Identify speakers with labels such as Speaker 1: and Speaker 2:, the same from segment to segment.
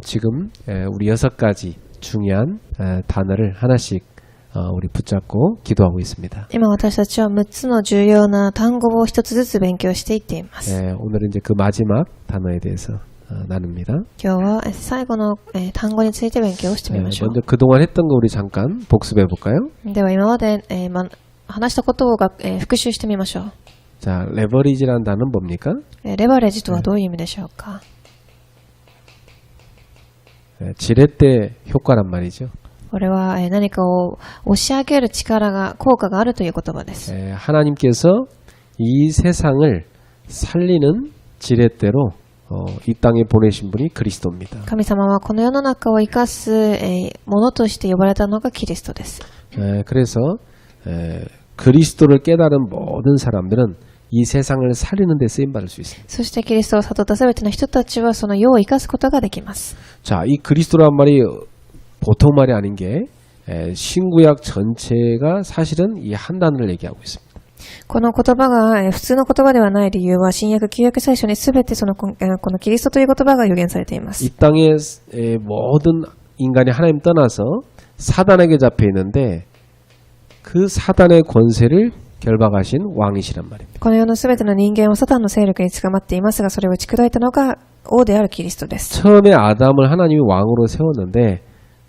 Speaker 1: 지금 우리 6가지 중요한 단어를 하나씩 우리 붙잡고 기도하고 있습니다.
Speaker 2: 今私たちは6つの重要な単語を一つずつ勉強していっています。
Speaker 1: 오늘은 이제 그 마지막 단어에 대해서 나눕니다.
Speaker 2: 今日は最後の単語について勉強してみましょう。
Speaker 1: 먼저 그동안 했던 거 우리 잠깐 복습해 볼까요?
Speaker 2: では今まで話したことを復習してみましょう。
Speaker 1: 자, 레버리지라는 단어는 뭡니까?
Speaker 2: レバレッジとはどういう意味でしょうか。
Speaker 1: 지렛대 효과란 말이죠.
Speaker 2: これは何かを押し上げる効果があるという言葉です。
Speaker 1: 하나님께서 이 세상을 살리는 지렛대로 이 땅에 보내신 분이 그리스도입니다.
Speaker 2: 神様はこの世の中を生かすものとして呼ばれたのがキリストです。
Speaker 1: 그래서 그리스도를 깨달은 모든 사람들은 이 세상을 살리는 데 쓰임받을 수 있습니다.
Speaker 2: そしてキリストを悟ったすべての人たちはその世を生かすことができます。
Speaker 1: 자, 이 그리스도란 말이 보통 말이 아닌 게 신구약 전체가 사실은 이 한 단어를 얘기하고 있습니다.
Speaker 2: この言葉が普通の言葉ではない理由は新約旧約聖書にすべてこのキリストという言葉が予言されています。
Speaker 1: 이 땅의 모든 인간이 하나님 떠나서 사단에게 잡혀 있는데 그 사단의 권세를 결박하신 왕이시란 말입니다.
Speaker 2: この世のすべての人間はサタンの勢力に捕まっていますが、それを打ち砕いたのが王であるキリストです。
Speaker 1: 처음에 아담을 하나님이 왕으로 세웠는데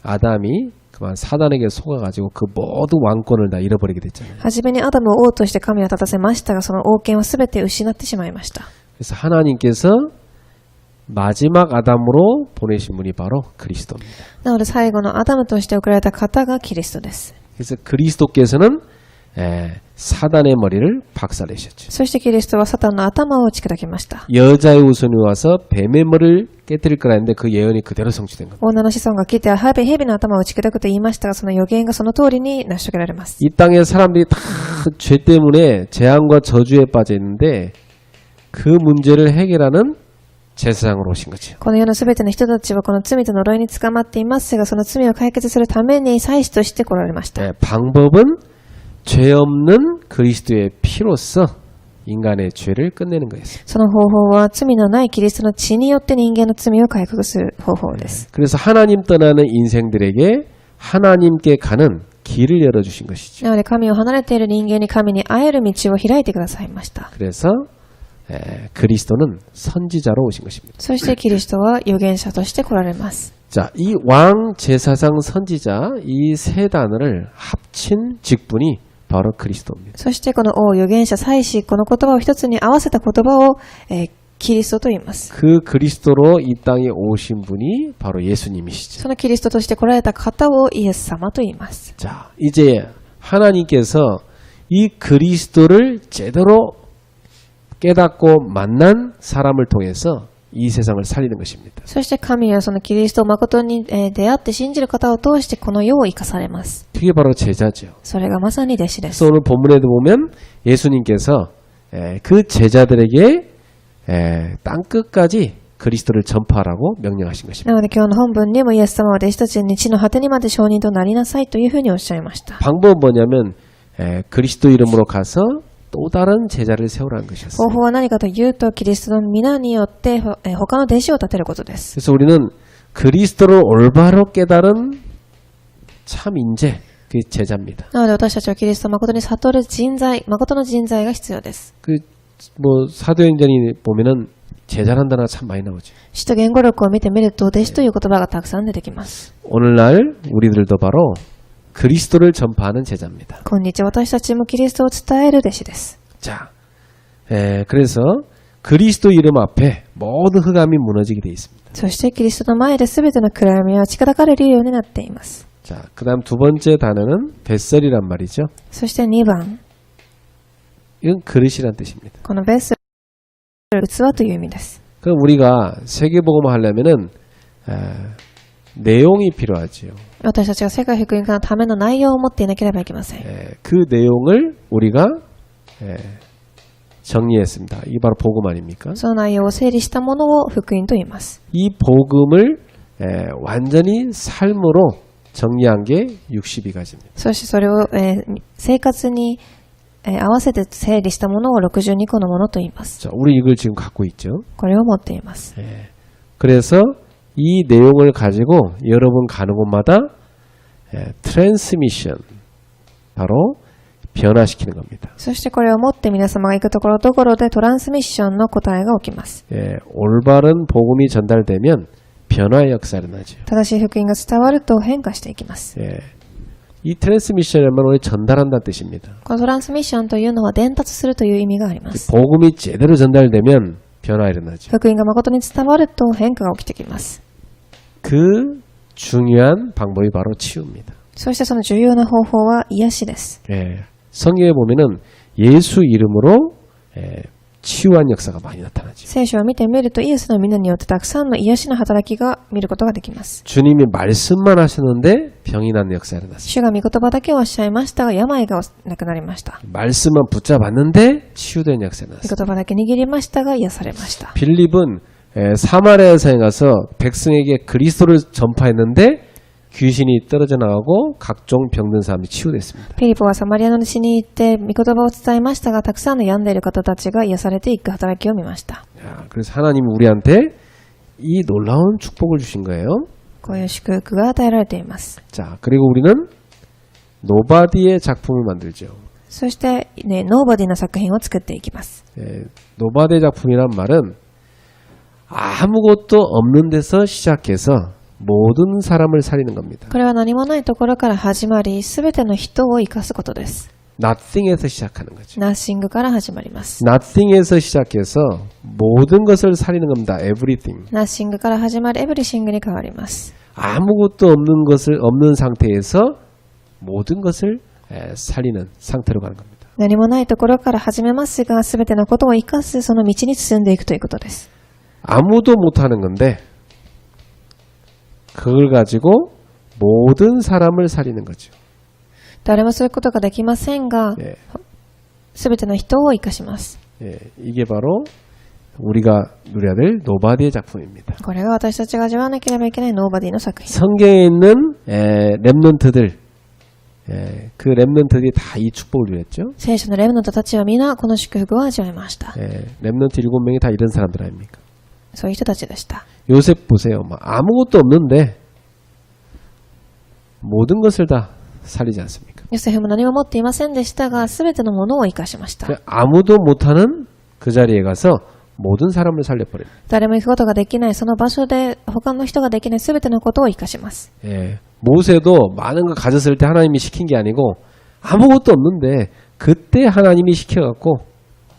Speaker 1: 아담이 그만 사단에게 속아가지고 그 모든 왕권을 다 잃어버리게 됐잖아요.
Speaker 2: はじめにアダムを王として神は立たせましたが、その王権はすべて失ってしまいました。
Speaker 1: 그래서 하나님께서 마지막 아담으로 보내신 분이 바로 그리스도입니다.
Speaker 2: なので最後のアダムとして送られた方がキリストです。
Speaker 1: 그래서 그리스도께서는 사단의 머리를 박살내셨죠.
Speaker 2: そしてキリストはサタンの頭を打ち砕きました。
Speaker 1: 여자의 후손이 와서 뱀의 머리를 깨뜨릴 거라 했는데 그 예언이 그대로 성취된 겁니다.
Speaker 2: 女の子孫が来て蛇の頭を打ち砕くと言いましたが、その予言がその通りに成し遂げられます。
Speaker 1: 이 땅의 사람들이 다 죄 때문에 재앙과 저주에 빠져 있는데 그 문제를 해결하는 제사장으로 오신 거죠.
Speaker 2: この世のすべての人たちはこの罪と呪いに捕まっていますが、その罪を解決するために祭司として来られました。
Speaker 1: 방법은 죄 없는 그리스도의 피로써 인간의 죄를 끝내는 거였어요.
Speaker 2: その方法は罪のないキリストの血によって人間の罪を回復する方法です。
Speaker 1: 그래서 하나님 떠나는 인생들에게 하나님께 가는 길을 열어주신 것이죠.
Speaker 2: なので神を離れている人間に神に会える道を開いてくださいました。
Speaker 1: 그래서 그리스도는 선지자로 오신 것입니다.
Speaker 2: そしてキリストは預言者として来られます。
Speaker 1: 자, 이 왕, 제사장, 선지자 이 세 단어를 합친 직분이 바로 그리스도입니다.
Speaker 2: そしてこの王、預言者、祭司、この言葉を一つに合わせた言葉を、キリストと言います。
Speaker 1: 그 그리스도로 이 땅에 오신 분이 바로 예수님이시죠.
Speaker 2: そのキリストとして来られた方をイエス様と言います。
Speaker 1: 자, 이제 하나님께서 이 그리스도를 제대로 깨닫고 만난 사람을 통해서 이 세상을 살리는 것입니다.
Speaker 2: そして神はそのキリストを誠に出会って信じる方を通してこの世を生かされます。
Speaker 1: 그게 바로 제자죠.
Speaker 2: それがまさに弟子で
Speaker 1: 그래서
Speaker 2: す。
Speaker 1: 오늘 본문에도 보면 예수님께서 그 제자들에게 땅 끝까지 그리스도를 전파하라고 명령하신 것입니다.
Speaker 2: なので今日の本文にもイエス様は弟子たちに地の果てにまで証人となりなさいというふうにおっしゃいました。
Speaker 1: 방법은 뭐냐면 그리스도 이름으로 가서 또 다른 제자를 세우라는 것이었어요.
Speaker 2: 方法は何かというと、キリストの皆によって他の弟子を立てることです。
Speaker 1: 그래서 우리는 그리스도를 올바로 깨달은 참 인재, 그 제자입니다.
Speaker 2: なので私たちはキリストを誠に悟る人材、誠の人材が必要です。
Speaker 1: 뭐 사도행전이 보면은 제자라는 단어가 참 많이 나오죠.
Speaker 2: 使徒言語録を見てみると、弟子という言葉がたくさん出てきます。
Speaker 1: 오늘날 우리들도 바로 그리스도를 전파하는 제자입니다.
Speaker 2: 今日私たちもキリストを伝える弟子です。
Speaker 1: 자, 그래서 그리스도 이름 앞에 모든 흑암이 무너지게 되어 있습니다.
Speaker 2: そしてキリストの前で全ての暗闇は打ち砕かれるようになっています。
Speaker 1: 자, 그다음 두 번째 단어는 뱃설이란 말이죠.
Speaker 2: そして2番、
Speaker 1: 이건 그릇이란 뜻입니다.
Speaker 2: このベスル、器という意味です。
Speaker 1: 그럼 우리가 세계복음을 하려면은 내용이 필요하지요.
Speaker 2: 私たちが世界福音化のための内容を持っていなければいけません。
Speaker 1: 그 내용을 우리가 정리했습니다. 이게 바로 복음 아닙니까?
Speaker 2: その内容を整理したものを福音と言います。
Speaker 1: 이 복음을 완전히 삶으로 정리한 게 62가지입니다.
Speaker 2: そしてそれを、生活に、合わせて整理したものを62個のものと言います。
Speaker 1: 자, 우리 이걸 지금 갖고 있죠.
Speaker 2: これを持っています。
Speaker 1: 그래서 이 내용을 가지고 여러분 가는 곳마다 트랜스미션, 바로 변화시키는 겁니다.
Speaker 2: そしてこれを持って皆様が行くところどころでトランスミッションの答えが起きます。
Speaker 1: 올바른 복음이 전달되면 변화의 역사가 일어나죠.
Speaker 2: 正しい福音が伝わると変化していきます。
Speaker 1: 이 트랜스미션이란 말은 전달한다는 뜻입니다.
Speaker 2: このトランスミッションというのは伝達するという意味があります。
Speaker 1: 복음이 제대로 전달되면 변화가 일어나죠.
Speaker 2: 福音が誠に伝わると変化が起きてきます。
Speaker 1: 그 중요한 방법이 바로 치유입니다.
Speaker 2: そしてその重要な方法は癒しです。
Speaker 1: 성경에 보면은 예수 이름으로 치유한 역사가 많이 나타나죠.
Speaker 2: 聖書を見てみるとイエスの皆によってたくさんの癒しの働きが見ることができます。
Speaker 1: 주님이 말씀만 하셨는데 병이 나는 역사가 일어났어요.
Speaker 2: 主が御言葉だけをおっしゃいましたが病がなくなりました。
Speaker 1: 말씀만 붙잡았는데 치유된 역사가
Speaker 2: 御
Speaker 1: 일어났어요.
Speaker 2: 言葉だけ握りましたが癒されました。
Speaker 1: 빌립은 사마리아성에 가서 백성에게 그리스도를 전파했는데 귀신이 떨어져 나가고 각종 병든 사람이 치유됐습니다.
Speaker 2: ピリポはサマリアの地に行って御言葉を伝えましたが、たくさんの病んでいる方たちが癒されていく働きを見ました。
Speaker 1: 그래서 하나님이 우리한테 이 놀라운 축복을 주신 거예요.
Speaker 2: こういう祝福が与えられています。
Speaker 1: 자, 그리고 우리는 노바디의 작품을 만들죠.
Speaker 2: そして、ね、ノーバディの作品を作っていきます。
Speaker 1: 노바디의 작품이란 말은 아무것도 없는 데서 시작해서 모든 사람을 살리는 겁니다.
Speaker 2: これは何もないところから始まり、すべての人を生かすことです。
Speaker 1: nothing에서 시작하는 거죠.
Speaker 2: ナッシングから始まります。
Speaker 1: nothing에서 시작해서 모든 것을 살리는 겁니다. everything.
Speaker 2: ナッシングから始まるエブリシングに変わります。
Speaker 1: 아무것도 없는 상태에서 모든 것을 살리는 상태로 가는 겁니다.
Speaker 2: 何もないところから始めますが、すべてのことを生かすその道に進んでいくということです。
Speaker 1: 아무도 못하는 건데 그걸 가지고 모든 사람을 살리는 거죠.
Speaker 2: 誰もそういうことができませんが、 すべての人を生かします。
Speaker 1: 이게 바로 우리가 누려야 될 노바디의 작품입니다.
Speaker 2: これが私たちが味わわなければいけないノーバディの作品。
Speaker 1: 성경에 있는 렘넌트들, 그 렘넌트들이 다 이 축복을 누렸죠.
Speaker 2: 聖書のレムノントたちは皆この祝福を味わいました。
Speaker 1: 렘넌트 7명이 다 이런 사람들 아닙니까?
Speaker 2: そういう人たちでした。
Speaker 1: 요셉 보세요. 아무것도 없는데 모든 것을 다 살리지 않습니까?
Speaker 2: ヨセフも何も持っていませんでしたが、すべてのものを生かしました。
Speaker 1: 아무도 못하는 그 자리에 가서 모든 사람을 살려버려요.
Speaker 2: 誰も行くことができないその場所で他の人ができないすべてのことを生かします。
Speaker 1: 모세도 많은 거 가졌을 때 하나님이 시킨 게 아니고 아무것도 없는데 그때 하나님이 시켜갖고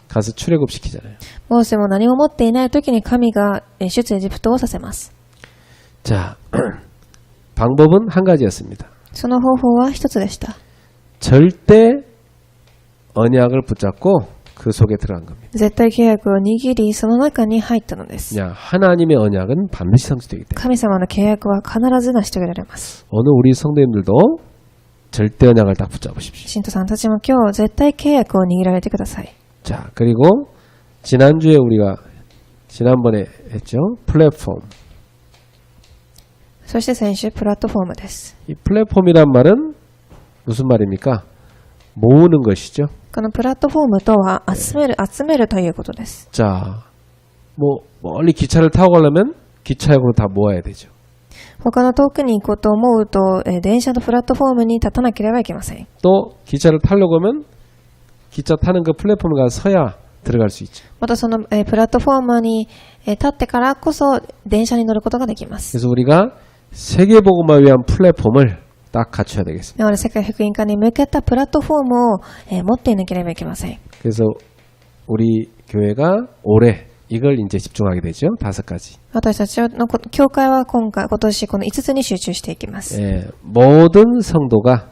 Speaker 1: 가서 출애굽 시키잖아요.
Speaker 2: モーセも何も持っていない時に神が出エジプトをさせます。
Speaker 1: 자, 방법은 한 가지였습니다.
Speaker 2: その方法は一つでした。
Speaker 1: 절대 언약을 붙잡고 그 속에 들어간 겁니다.
Speaker 2: 絶対契約を握りその中に入ったのです。
Speaker 1: 그냥 하나님의 언약은 반드시 성취되기 때문에
Speaker 2: 神様の契約は必ず成し遂げられます。
Speaker 1: 오늘 우리 성도님들도 절대 언약을 딱 붙잡으십시오.
Speaker 2: 信徒さんたちも今日絶対契約を握られてください。
Speaker 1: 자, 그리고 지난주에 우리가 지난번에 했죠. 플랫폼.
Speaker 2: そして先週プラットフォームです。
Speaker 1: 이 플랫폼이란 말은 무슨 말입니까? 모으는 것이죠.
Speaker 2: このプラットフォームとは集めるということです。
Speaker 1: 자, 뭐 멀리 기차를 타고 가려면 기차역으로 다 모아야 되죠.
Speaker 2: 他の遠くに行こうと思うと、電車のプラットフォームに立たなければいけません。
Speaker 1: 또 기차를 타려고 하면 기차 타는 그 플랫폼에 가서 서야 들어갈 수 있죠.
Speaker 2: またその、プラットフォームに、立ってからこそ電車に乗ることができます。
Speaker 1: 그래서 우리가 세계복음을 위한 플랫폼을 딱 갖춰야 되겠습니다.
Speaker 2: なので世界福音化に向けたプラットフォームを、持っていなければいけません。
Speaker 1: 그래서 우리 교회가 올해 이걸 이제 집중하게 되죠. 5가지.
Speaker 2: 私たちの教会は今年この5つに集中していきます。
Speaker 1: 모든 성도가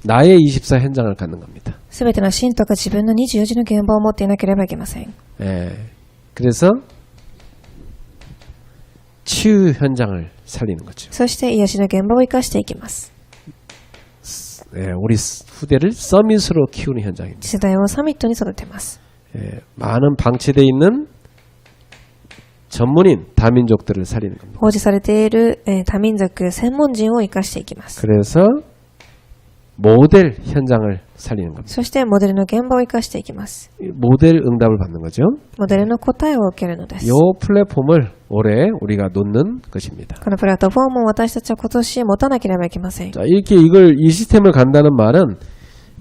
Speaker 1: 나의 24 현장을 갖는 겁니다.
Speaker 2: すべての信徒が自分の24時の現場を持っていなければいけません。
Speaker 1: 그래서 치유 현장을 살리는 거죠.
Speaker 2: そして癒しの現場を生かしていきます。
Speaker 1: 우리 후대를 서밋으로 키우는 현장입니다.
Speaker 2: 世代をサミットに育てます。
Speaker 1: 많은 방치되어 있는 전문인 다민족들을 살리는 겁니다.
Speaker 2: 放置されている、多民族専門人を生かしていきます。
Speaker 1: 그래서 모델 현장을 살리는 겁니다.
Speaker 2: そしてモデルの現場を生かしていきます。
Speaker 1: 모델 응답을 받는 거죠.
Speaker 2: モデルの答えを受けるのです。
Speaker 1: 이 플랫폼을 올해 우리가 놓는 것입니다.
Speaker 2: このプラットフォームを私たちは今年持たなければいけません。
Speaker 1: 자, 이렇게 이 시스템을 간다는 말은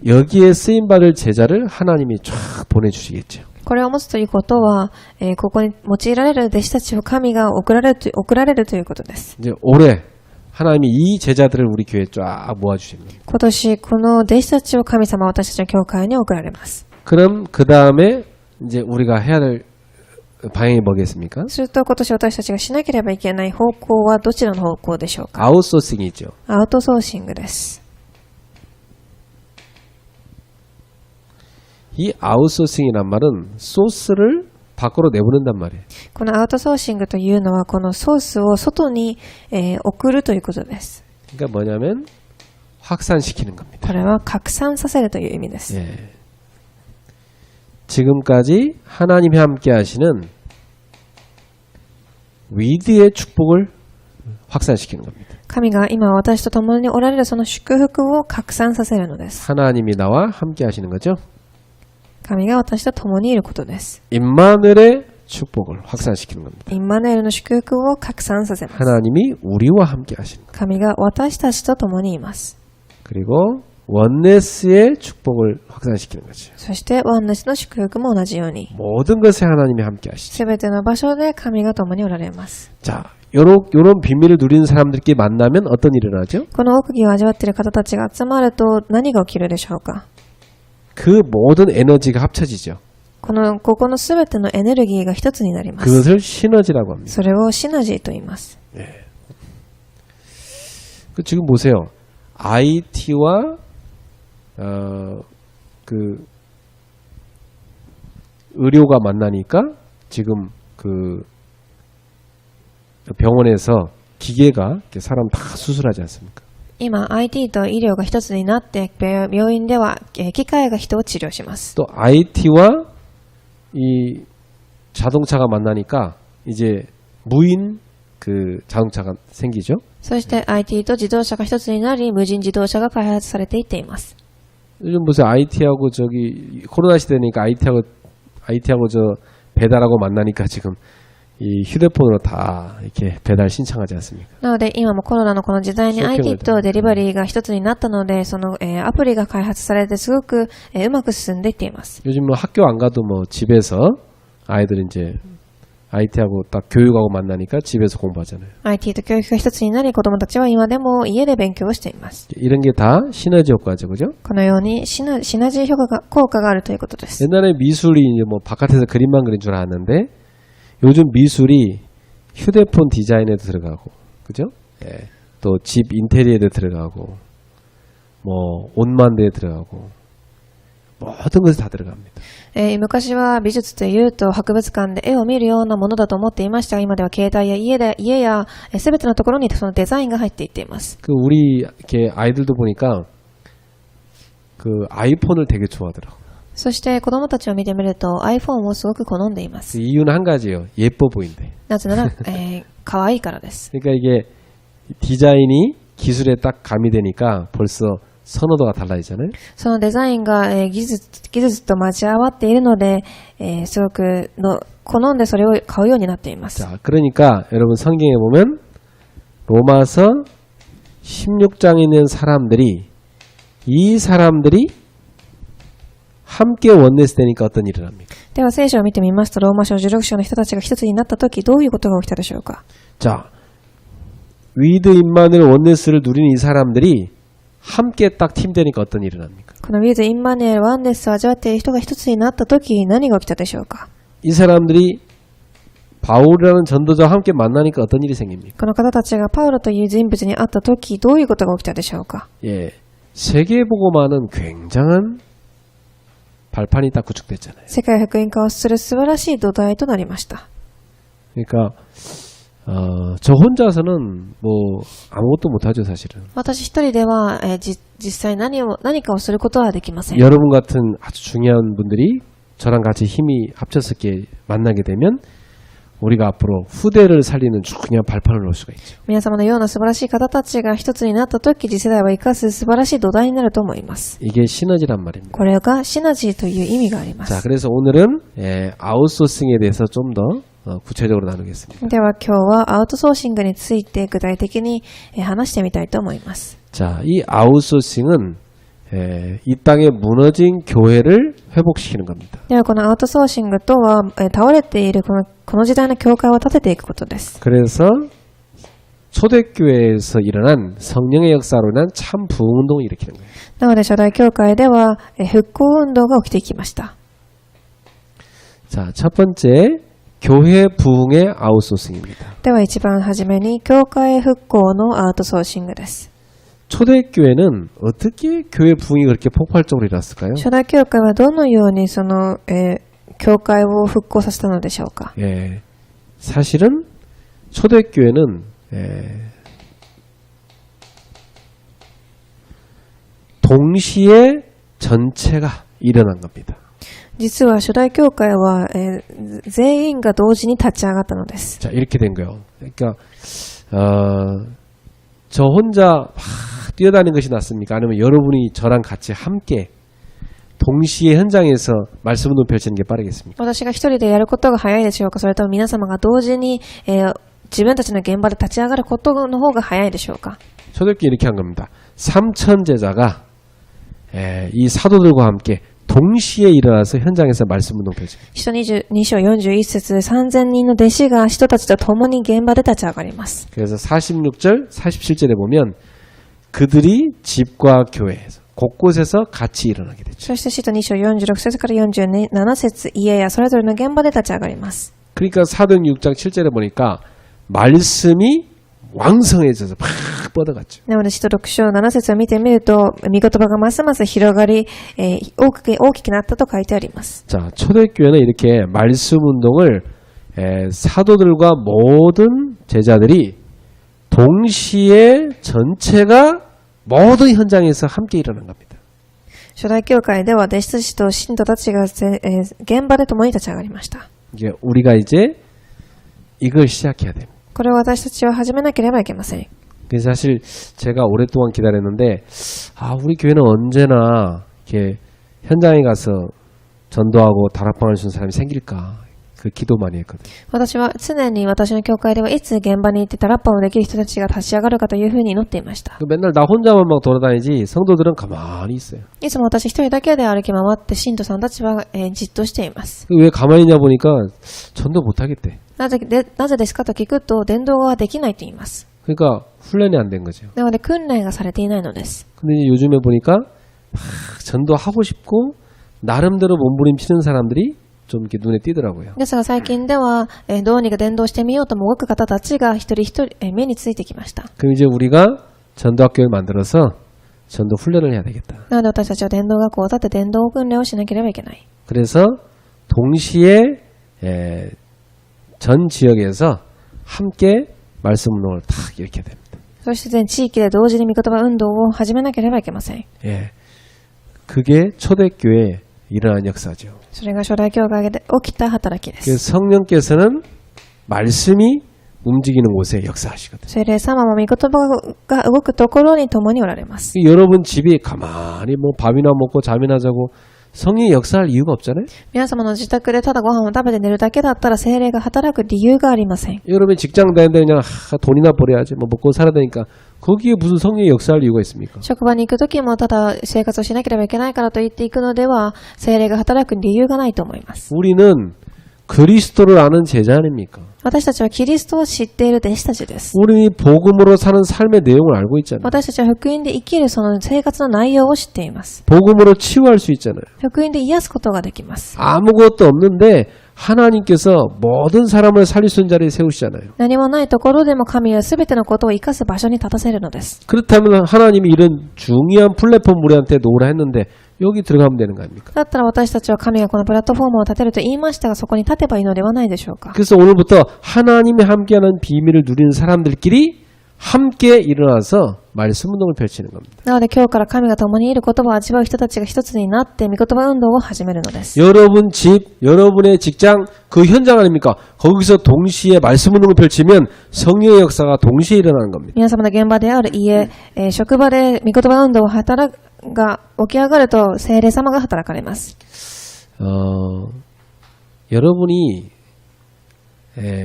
Speaker 1: 여기에 쓰임 받을 제자를 하나님이 쫙 보내주시겠죠.
Speaker 2: これを持つということは、ここに用いられる弟子たちを神が送られるということです。
Speaker 1: 이제 올해 하나님이 이 제자들을 우리 교회에 쫙 모아주십니다.
Speaker 2: 今年この弟子たちを神様は私たちの教会に送られます。
Speaker 1: 그럼 그 다음에 이제 우리가 해야 될 방향이 뭐겠습니까?
Speaker 2: すると今年私たちがしなければいけない方向はどちらの方向でしょうか。
Speaker 1: 아웃소싱이죠.
Speaker 2: アウトソーシングです。
Speaker 1: 이 아웃소싱이란 말은 소스를 밖으로 내보낸단 말이에요.
Speaker 2: このアウトソーシングというのはこのソースを外に、送るということです。
Speaker 1: 그러니까 뭐냐면 확산시키는 겁니다.
Speaker 2: これは拡散させるという意味です。
Speaker 1: 예. 지금까지 하나님이 함께 하시는 위드의 축복을 확산시키는 겁니다.
Speaker 2: 神が今私と共におられるその祝福を拡散させるのです。
Speaker 1: 하나님이 나와 함께 하시는 거죠.
Speaker 2: 神が私と共にいることです。
Speaker 1: 임마누엘의 축복을 확산시키는 겁니다.
Speaker 2: インマヌエルの祝福を拡散させます。
Speaker 1: 하나님이 우리와 함께 하시는 겁니다.
Speaker 2: 神が私たちと共にいます。
Speaker 1: 그리고 원네스의 축복을 확산시키는 거죠.
Speaker 2: そしてワンネスの祝福も同じように、
Speaker 1: 모든 것에 하나님이 함께 하시죠.
Speaker 2: すべての場所で神が共におられます。
Speaker 1: 자, 요런 비밀을 누리는 사람들끼리 만나면 어떤 일이 일어나죠?
Speaker 2: この奥義を味わっている方たちが集まると何が起きるでしょうか。
Speaker 1: 그 모든 에너지가 합쳐지죠.
Speaker 2: ここのすべてのエネルギーが一つになります。
Speaker 1: 그것을 시너지라고 합니다.
Speaker 2: それをシナジーと言います。
Speaker 1: 지금 보세요. IT와 그 의료가 만나니까 지금 그 병원에서 기계가 이렇게 사람 다 수술하지 않습니까?
Speaker 2: 今 IT と医療が一つになって病院では機械が人を治療します。
Speaker 1: 또 IT와 이 자동차가 만나니까 이제 무인 그 자동차가 생기죠.
Speaker 2: そして IT と自動車が一つになり無人自動車が開発されていっています。
Speaker 1: 요즘 보세요. IT하고 저기 코로나 시대니까 IT하고 저 배달하고 만나니까 지금 이 휴대폰으로 다 이렇게 배달 신청하지 않습니까?
Speaker 2: なので今もコロナのこの時代に IT とデリバリーが一つになったのでその、アプリが開発されてすごく、うまく進んでいっています。
Speaker 1: 요즘 뭐 학교 안 가도 뭐 집에서 아이들 이제 IT하고 딱 교육하고 만나니까 집에서 공부하잖아요.
Speaker 2: IT と教育が一つになり子どもたちは今でも家で勉強をしています。
Speaker 1: 이런 게 다 시너지 효과죠, 그죠?
Speaker 2: このようにシナジー効果があるということです。
Speaker 1: 옛날에 미술이 이제 뭐 바깥에서 그림만 그린 줄 알았는데 요즘 미술이 휴대폰 디자인에도 들어가고, 그죠? 예. 또 집 인테리어에도 들어가고, 뭐 옷 만드에 들어가고, 모든 것이 다 들어갑니다.
Speaker 2: 昔は美術というと博物館で絵を見るようなものだと思っていましたが今では携帯や家やすべてのところにそのデザインが入っていっています。
Speaker 1: 그 우리 이렇게 아이들도 보니까 그 아이폰을 되게 좋아하더라고.
Speaker 2: そして子供たちを見てみると iPhone をすごく好んでいま
Speaker 1: 그
Speaker 2: す。
Speaker 1: 이유는 한 가지예요. 예뻐 보인대.
Speaker 2: なぜなら、可愛いからです。
Speaker 1: 그러니까 이게 디자인이 기술에 딱 가미되니까 벌써 선호도가 달라지잖아요.
Speaker 2: そのデザインが、技術と交わっているので、すごく好んでそれを買うようになっています。
Speaker 1: 자, 그러니까 여러분 성경에 보면 로마서 16장에 있는 사람들이 이 사람들이 함께 원네스 되니까 어떤 일을 합니까?
Speaker 2: では聖書を見てみますとローマ書16章の人たちが一つになった時どういうことが起きたでしょうか。
Speaker 1: 자, 위드 임마누엘 원네스를 누리는 이 사람들이 함께 딱 팀 되니까 어떤 일을 합니까?
Speaker 2: このウィズ・インマネル・ワンネスを味わっている人が一つになった時何が起きたでしょうか。
Speaker 1: 이 사람들이 바울이라는 전도자와 함께 만나니까 어떤 일이 생깁니까?
Speaker 2: この方たちがパウロという人物に会った時どういうことが起きたでしょうか。
Speaker 1: 예, 세계복음화는 굉장한 발판이 딱 구축됐잖아요.
Speaker 2: 世界福音化をする素晴らしい土台となりました。
Speaker 1: 그러니까 저 혼자서는 뭐 아무것도 못하죠 사실은.
Speaker 2: 私一人では、実際何かをすることはできません。
Speaker 1: 여러분 같은 아주 중요한 분들이 저랑 같이 힘이 합쳐서 이렇게 만나게 되면 우리가 앞으로 후대를 살리는 중요한 발판을 놓을 수가 있죠.
Speaker 2: 皆様のような素晴らしい方たちが一つになった時、次世代は生かす素晴らしい土台になると思います。
Speaker 1: 이게 시너지란 말입니다.
Speaker 2: これがシナジーという意味がありま
Speaker 1: 자,
Speaker 2: す。
Speaker 1: 그래서 오늘은 아웃소싱에 대해서 좀 더 구체적으로 나누겠습니다.
Speaker 2: では今日はアウトソーシングについて具体的に話してみたいと思います。
Speaker 1: 자, 이 아웃소싱은 이 땅에 무너진 교회를 회복시키는 겁니다.
Speaker 2: ではこのアウトソーシングとは、倒れているこの時代の教会を立てていくことです。
Speaker 1: 그래서 초대교회에서 일어난 성령의 역사로 인한 참 부흥운동을 일으키는 거예요.
Speaker 2: なので初代教会では復興運動が起きていきました。
Speaker 1: 자, 첫 번째 교회 부흥의 아웃소싱입니다.
Speaker 2: では一番初めに教会復興のアウトソーシングです。
Speaker 1: 초대교회는 어떻게 교회 부흥이 그렇게 폭발적으로 일어났을까요?
Speaker 2: 初代教会はどのようにその、教会を復興させたのでしょうか。
Speaker 1: 예, 사실은 초대교회는 동시에 전체가 일어난 겁니다.
Speaker 2: 実は初代教会は、全員が同時に立ち上がったのです。
Speaker 1: 자, 이렇게 된 거예요. 그러니까 저 혼자 막 뛰어다니는 것이 낫습니까? 아니면 여러분이 저랑 같이 함께 동시에 현장에서 말씀 운동 펼치는 게 빠르겠습니까?
Speaker 2: 私が一人でやることが早いでしょうか、それとも皆様が同時に、自分たちの現場で立ち上がることの方が早いでしょうか。
Speaker 1: 초대교회 이렇게 한 겁니다. 3천 제자가 이 사도들과 함께 동시에 일어나서 현장에서 말씀 운동 펼칩니다.
Speaker 2: 使徒22章41節3000人の弟子が人たちと共に現場で立ち上がります。
Speaker 1: 그래서 46절, 47절에 보면 그들이 집과 교회에서 곳곳에서 같이 일어나게 됐죠.
Speaker 2: そして使徒2章46節から47節家やそれぞれの現場で立ち上がります。
Speaker 1: 그러니까 사도행 6장 7절에 보니까 말씀이 왕성해져서 팍 뻗어갔죠.
Speaker 2: なので使徒6章7節を見てみると、御言葉がますます広がり、大きくなったと書いてあります。
Speaker 1: 자, 초대교회는 이렇게 말씀 운동을 사도들과 모든 제자들이 동시에 전체가 모든 현장에서 함께 일어난 겁니다.
Speaker 2: 初代教会では弟子たちと信徒たちが、現場で共に立ち上がりました。
Speaker 1: 이게 우리가 이제 이걸 시작해야 됩니다.
Speaker 2: これを私たちは始めなければいけません。
Speaker 1: 그래서 사실 제가 오랫동안 기다렸는데 우리 교회는 언제나 이렇게 현장에 가서 전도하고 다락방을 주는 사람이 생길까 그 기도 많이 했거든요.
Speaker 2: 私は常に私の教会ではいつ現場に行ってタラッパをできる人たちが立ち上がるかというふうに祈っていました。
Speaker 1: 맨날 나 혼자만 막 돌아다니지 성도들은 가만히 있어요.
Speaker 2: いつも私一人だけで歩き回って信徒さんたちは、じっとしています。
Speaker 1: 왜 가만히 있냐 보니까 전도 못하겠대.
Speaker 2: なぜですかと聞くと伝道ができないと言います。
Speaker 1: 그러니까 훈련이 안 된 거죠.
Speaker 2: なので訓練がされていないのです。
Speaker 1: 근데 이제 요즘에 보니까 전도하고 싶고 나름대로 몸부림치는 사람들이 좀 이렇게 눈에 띄더라고요.
Speaker 2: ですが最近では、どうにか伝道してみようとも動く方たちが一人一人、目についてきました。
Speaker 1: 그럼 이제 우리가 전도학교를 만들어서 전도 훈련을 해야 되겠다.
Speaker 2: なので私たちは伝道学校を立て伝道訓練をしなければいけない。
Speaker 1: 그래서 동시에 전 지역에서 함께 말씀 운동을 탁 일으켜야 됩니다.
Speaker 2: そして全地域で同時に御言葉運動を始めなければいけません。
Speaker 1: 예, 그게 초대교회에 일어난 역사죠.
Speaker 2: それが初代教会で起きた働きです。
Speaker 1: 그래서 성령께서는 말씀이 움직이는 곳에 역사하시거든요.
Speaker 2: 聖霊様も御言葉が動くところに共におられます。
Speaker 1: 여러분 집이 가만히 뭐 밥이나 먹고 잠이나 자고 성령이 역사할 이유가 없잖아요.
Speaker 2: 皆様の自宅でただご飯を食べて寝るだけだったら聖霊が働く理由がありません。
Speaker 1: 여러분 직장 다니는데 그냥 돈이나 벌어야지 뭐 먹고 살아야 되니까 거기에 무슨 성령이 역사할 이유가 있습니까?
Speaker 2: 職場に行くときもただ生活をしなければいけないからと言っていくのでは聖霊が働く理由がないと思います。
Speaker 1: 우리는 그리스도를 아는 제자 아닙니까?
Speaker 2: 私たちはキリストを知っている弟子たちです。
Speaker 1: 우리 복음으로 사는 삶의 내용을 알고 있잖아요.
Speaker 2: 私たちは福音で生きるその生活の内容を知っています。
Speaker 1: 복음으로 치유할 수 있잖아요.
Speaker 2: 福音で癒すことができます。
Speaker 1: 아무것도 없는데 하나님께서 모든 사람을 살릴 수 있는 자리에 세우시잖아요.
Speaker 2: 何もないところでも神は全てのことを生かす場所に立たせるのです。
Speaker 1: 그렇다면 하나님이 이런 중요한 플랫폼 우리한테 놓으라 했는데 여기 들어가면 되는 거 아닙니까?
Speaker 2: だったら私たちは神がこのプラットフォームを立てると言いましたがそこに立てばいいのではないでしょうか。
Speaker 1: 그래서 오늘부터 하나님이 함께하는 비밀을 누리는 사람들끼리 함께 일어나서 말씀 운동을 펼치는 겁니다.
Speaker 2: なので今日から神が共にいる言葉を味わう人たちが一つになって御言葉運動を始めるのです。
Speaker 1: 여러분 집, 여러분의 직장, 그 현장 아닙니까? 거기서 동시에 말씀 운동을 펼치면 성령의 역사가 동시에 일어나는 겁니다.
Speaker 2: 皆様の現場である家、職場で御言葉運動が起き上がると聖霊様が働かれます。
Speaker 1: 여러분이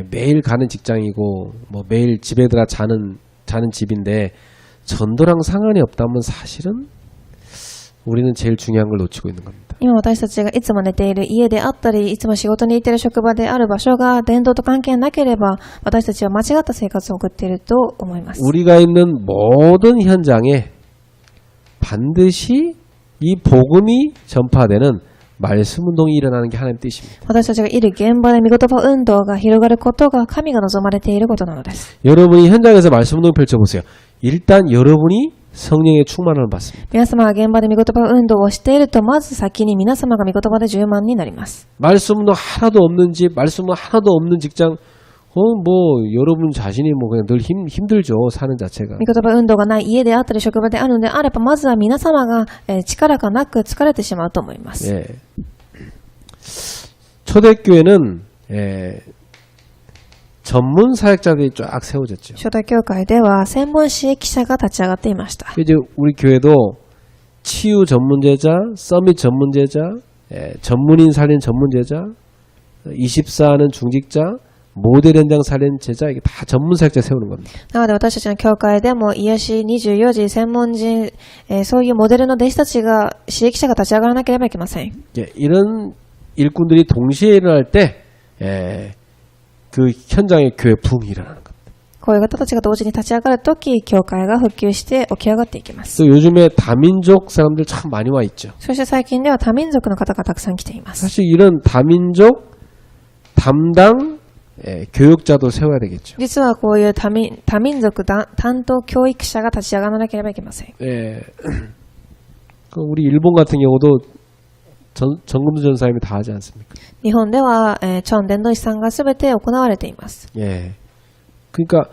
Speaker 1: 매일 가는 직장이고 뭐 매일 집에 들어 자는 집인데 전도랑 상관이 없다면 사실은 우리는 제일 중요한 걸 놓치고 있는 겁니다.
Speaker 2: 今私たちがいつも寝ている家であったり、いつも仕事に行っている職場である場所が伝道と関係なければ、私たちは間違った生活を送っていると思います。
Speaker 1: 우리가 있는 모든 현장에 반드시 이 복음이 전파되는 말씀 운동이 일어나는 게 하나님의 뜻입니다.
Speaker 2: 私たちがいる現場で御言葉運動が広がることが神が望まれていることなのです。
Speaker 1: 여러분이 현장에서 말씀 운동을 펼쳐보세요. 일단 여러분이 성령의 충만함을 받습니다.
Speaker 2: 皆様が現場で御言葉運動をしていると、まず先に皆様が御言葉で充満になります。
Speaker 1: 말씀 운동 하나도 없는 집, 말씀 운동 하나도 없는 직장, 뭐 여러분 자신이 뭐 그냥 늘 힘들죠. 사는 자체가.
Speaker 2: 御言葉運動がない家であったり職場であるのであれば、まずは皆様が力がなく疲れてしまうと思います。
Speaker 1: 예. 초대교회는 전문 사역자들이 쫙 세워졌죠.
Speaker 2: 初代教会では専門誌記者が立ち上がっていました。
Speaker 1: 이제 우리 교회도 치유 전문제자, 서밋 전문제자, 전문인 살린 전문제자, 24하는 중직자, 모델 현장 살린 제자, 이게 다 전문 사역자 세우는 겁니다.
Speaker 2: なので私たちの教会でも癒し24時専門人、そういうモデルの弟子たちが、刺激者が立ち上がらなければいけません。
Speaker 1: 이런 일꾼들이 동시에 일어날 때, 그 현장의 교회 붐이 일어나는 겁니다.
Speaker 2: こういう方たちが同時に立ち上がるとき、教会が復旧して起き上がっていきます。
Speaker 1: 또 요즘에 다민족 사람들 참 많이 와 있죠.
Speaker 2: そして最近では多民族の方がたくさん来ています。
Speaker 1: 사실 이런 다민족 담당 교육자도 세워야 되겠죠.
Speaker 2: 実はこういう多民族担当教育者が立ち上がらなければいけません。
Speaker 1: 우리 일본 같은 경우도 전금도 전사님이 다 하지 않습니까?
Speaker 2: 日本では、チョン伝道師さんが全て行われています。
Speaker 1: 그러니까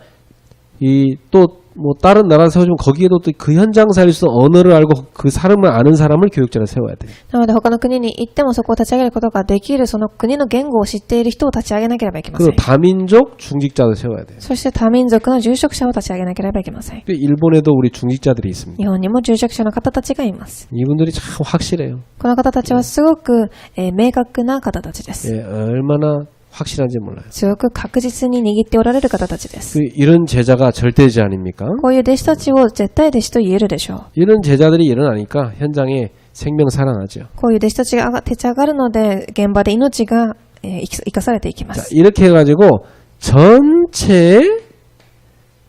Speaker 1: 또 뭐 다른 나라 세워주면 거기에도 또 그 현장 살수 언어를 알고 그 사람을 아는 사람을 교육자로 세워야 돼요.
Speaker 2: なので他の国に行ってもそこを立ち上げることができる、その国の言語を知っている人を立ち上げなければいけません。
Speaker 1: 그리고 다민족 중직자도 세워야 돼요.
Speaker 2: そして多民族の住職者を立ち上げなければいけません。
Speaker 1: 일본에도 우리 중직자들이 있습니다.
Speaker 2: 日本にも住職者の方たちがいます。
Speaker 1: 이분들이 참 확실해요.
Speaker 2: この方たちはすごく、明確な方たちです。
Speaker 1: 얼마나 확실한지 몰라요.
Speaker 2: すごく確実に握っておられる方たちです。
Speaker 1: 이런 제자가 절대지 아닙니까?
Speaker 2: こういう弟子たちを絶対弟子と言えるでしょう。
Speaker 1: 이런 제자들이 일어나니까 현장에 생명 살아나죠.
Speaker 2: こういう弟子たちが立ち上がるので、現場で命が、生かされていきま
Speaker 1: 자,
Speaker 2: す。
Speaker 1: 이렇게 해가지고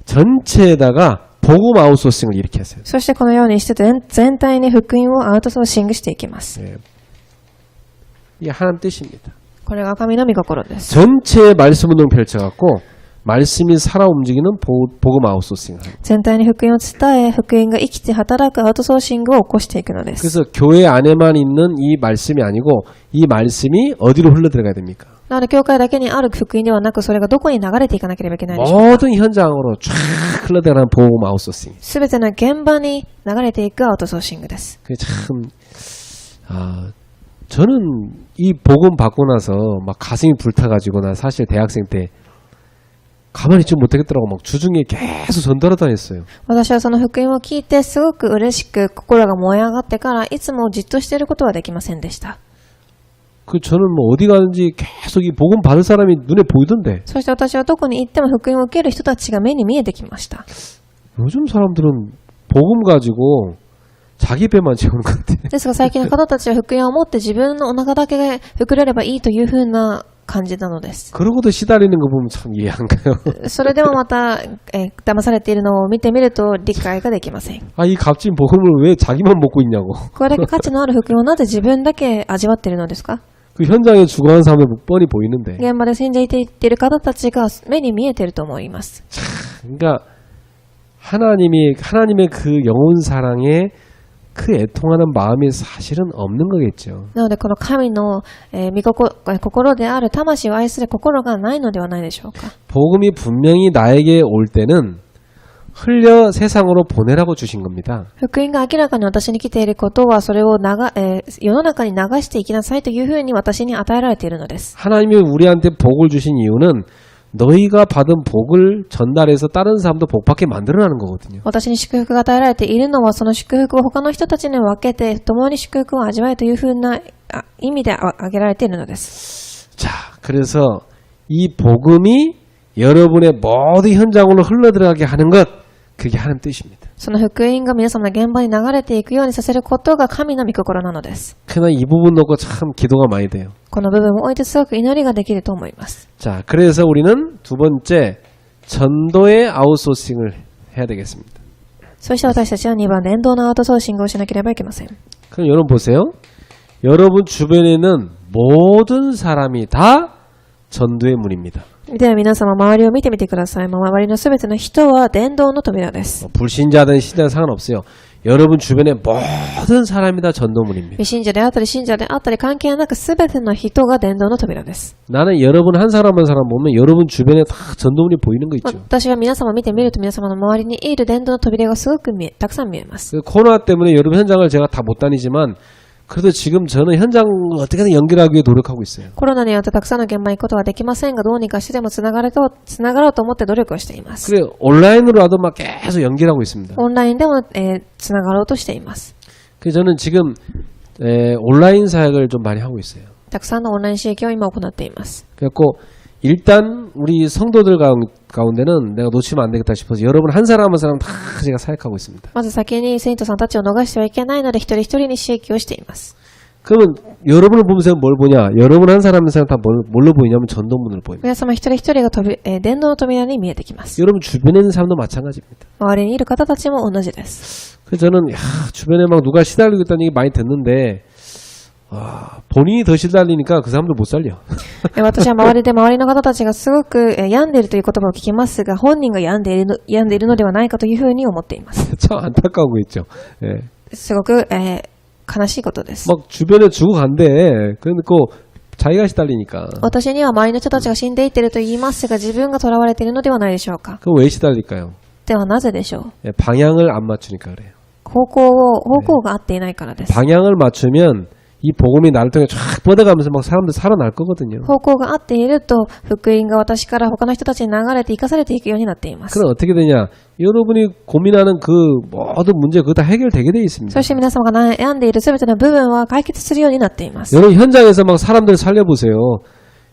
Speaker 1: 전체에다가 복음 아웃소싱을 이렇게 했어요.
Speaker 2: そしてこのようにして全体に福音をアウトソーシングしていきます。
Speaker 1: 이게 하나님 뜻입니다.
Speaker 2: これが神の御心です。
Speaker 1: 전체에 말씀 운동 펼쳐갖고 말씀이 살아 움직이는 복음 아웃소싱.
Speaker 2: 全体に福音を伝え、福音が生きて働くアウトソーシングを起こしていくのです。
Speaker 1: 그래서 교회 안에만 있는 이 말씀이 아니고 이 말씀이 어디로 흘러들어가야 됩니까?
Speaker 2: なので教会だけにある福音ではなく、それがどこに流れていかなければいけないでしょうか。
Speaker 1: 모든 현장으로 쫙 흘러들어가는 복음 아웃소싱.
Speaker 2: すべての現場に流れていくアウトソーシングです。
Speaker 1: 그게 참 저는 이 복음 받고 나서 막 가슴이 불타가지고 나 사실 대학생 때 가만히 있지 못하겠더라고. 막 주중에 계속 전달을 다녔어요.
Speaker 2: 私はその福音を聞いてすごく嬉しく心が燃え上がってから、いつもじっとしていることはできませんでした。
Speaker 1: 저는 뭐 어디 가는지 계속 이 복음 받을 사람이 눈에 보이던데.
Speaker 2: そして私はどこに行っても福音を受ける人たちが目に見えてきました。
Speaker 1: 요즘 사람들은 복음 가지고 자기 배만 채우는 것 같아.
Speaker 2: ですが最近の方たちは福音を持って自分のお腹だけが膨れればいいというふうな感じなのです。
Speaker 1: 그러고도 시달리는 거 보면 참 이해 안 가요.
Speaker 2: それでもまた、騙されているのを見てみると理解ができません。
Speaker 1: 이 값진 복음을 왜 자기만 먹고 있냐고.
Speaker 2: これだけ価値のある福音をなぜ自分だけ味わっているのですか？
Speaker 1: 그 현장에 죽어가는 사람들 뻔히 보이는데.
Speaker 2: 現場で死んでいっている方たちが目に見えていると思います。
Speaker 1: 그러니까 하나님의 그 영혼 사랑에 그 애통하는 마음이 사실은 없는 거겠죠.
Speaker 2: なのでこの神の、心である魂を愛する心がないのではないでしょうか。
Speaker 1: 복음이 분명히 나에게 올 때는 흘려 세상으로 보내라고 주신 겁니다.
Speaker 2: 福音が明らかに私に来ていることは、それを世の中に流していきなさいというふうに私に与えられているのです。
Speaker 1: 하나님이 우리한테 복을 주신 이유는 너희가 받은 복을 전달해서 다른 사람도 복받게 만들어내는 거거든요.
Speaker 2: 私に祝福が与えられているのは、その祝福を他の人たちに分けて、共に祝福を味わえというふうな意味で挙げられているのです。
Speaker 1: 자, 그래서 이 복음이 여러분의 모든 현장으로 흘러들어가게 하는 것, 그게 하나님 뜻입니다.
Speaker 2: その福音が皆様の現場に流れていくようにさせることが神の御心なのです。
Speaker 1: 그러나 이 부분 놓고 참 기도가 많이 돼요.
Speaker 2: この部分を置いてすごく祈りができると思います。
Speaker 1: 자, 그래서 우리는 두 번째 전도의 아웃소싱을 해야 되겠습니다.
Speaker 2: そして私たちは2番伝道のアウトソーシングをしなければいけません。
Speaker 1: 그럼 여러분 보세요. 여러분 주변에는 모든 사람이 다 전도의 문입니다.
Speaker 2: では皆様周りを見てみてください。周りのすべての人は伝道の扉です。
Speaker 1: 불신자든 신자든 상관없어요. 여러분 주변에 모든 사람이 다 전도문입니다.
Speaker 2: 未信者であったり信者であったり関係なくすべての人が伝道の扉です。
Speaker 1: 나는 여러분 한 사람 한 사람 보면 여러분 주변에 다 전도문이 보이는 거 있죠.
Speaker 2: 私は皆様を見てみると皆様の周りにいる伝道の扉がすごくたくさん見えます。
Speaker 1: 그 코로나 때문에 여러분 현장을 제가 다 못 다니지만 그래도 지금 저는 현장 어떻게든 연결하기 위해 노력하고 있어요.
Speaker 2: コロナによってたくさんの現場に行くことはできませんが、どうにかしてでもつながろうと思って努力をしています。
Speaker 1: 그래 온라인으로라도 막 계속 연결하고 있습니다.
Speaker 2: オンラインでも、つながろうとしています。
Speaker 1: 그래서 저는 지금 온라인 사역을 좀 많이 하고 있어요.
Speaker 2: たくさんのオンライン刺激を今行っています。
Speaker 1: 그래갖고 일단 우리 성도들 가운데는 내가 놓치면 안 되겠다 싶어서 여러분 한 사람 한 사람 다 제가 사역하고 있습니다.
Speaker 2: まず先に生徒さんたちを逃してはいけないので、一人一人に刺激をしています。
Speaker 1: 그러면 여러분을 보면서 뭘 보냐? 여러분 한 사람 한 사람 다 뭘로 보이냐면 전도문으로 보입니다.
Speaker 2: 皆様一人一人が伝道の扉に見えてきます。
Speaker 1: 여러분 주변에 있는 사람도 마찬가지입니다.
Speaker 2: 周りにいる方たちも同じです。
Speaker 1: 그래서 저는 주변에 막 누가 시달리고 있다는 얘기 많이 듣는데 본인이 더 시달리니까 그 사람들 못 살려.
Speaker 2: 私は周りで周りの方たちがすごく病んでいるという言葉を聞きますが、本人が病んでいるのではないかというふうに思っています。
Speaker 1: 참 안타까운 거 있죠. 예.
Speaker 2: すごく、悲しいことです。
Speaker 1: 막 주변에 죽어간대. 그러니까 자기가 시달리니까.
Speaker 2: 私には周りの人たちが死んでいっていると言いますが、自分が囚われているのではないでしょうか。
Speaker 1: 그럼 왜 시달릴까요?
Speaker 2: ではなぜでしょう。
Speaker 1: 예, 방향을 안 맞추니까 그래요.
Speaker 2: 方向が合っていないからです。
Speaker 1: 방향을 맞추면 이 복음이 나를 통해 쫙 뻗어가면서 막 사람들 살아날 거거든요.
Speaker 2: 方向が合っていると、福音が私から他の人たちに流れて生かされていくようになっています。
Speaker 1: 그럼 어떻게 되냐? 여러분이 고민하는 그 모든 문제 그거 다 해결되게 돼 있습니다.
Speaker 2: そして皆様が悩んでいるすべての部分は解決するようになっています。
Speaker 1: 여러분 현장에서 막 사람들 살려보세요.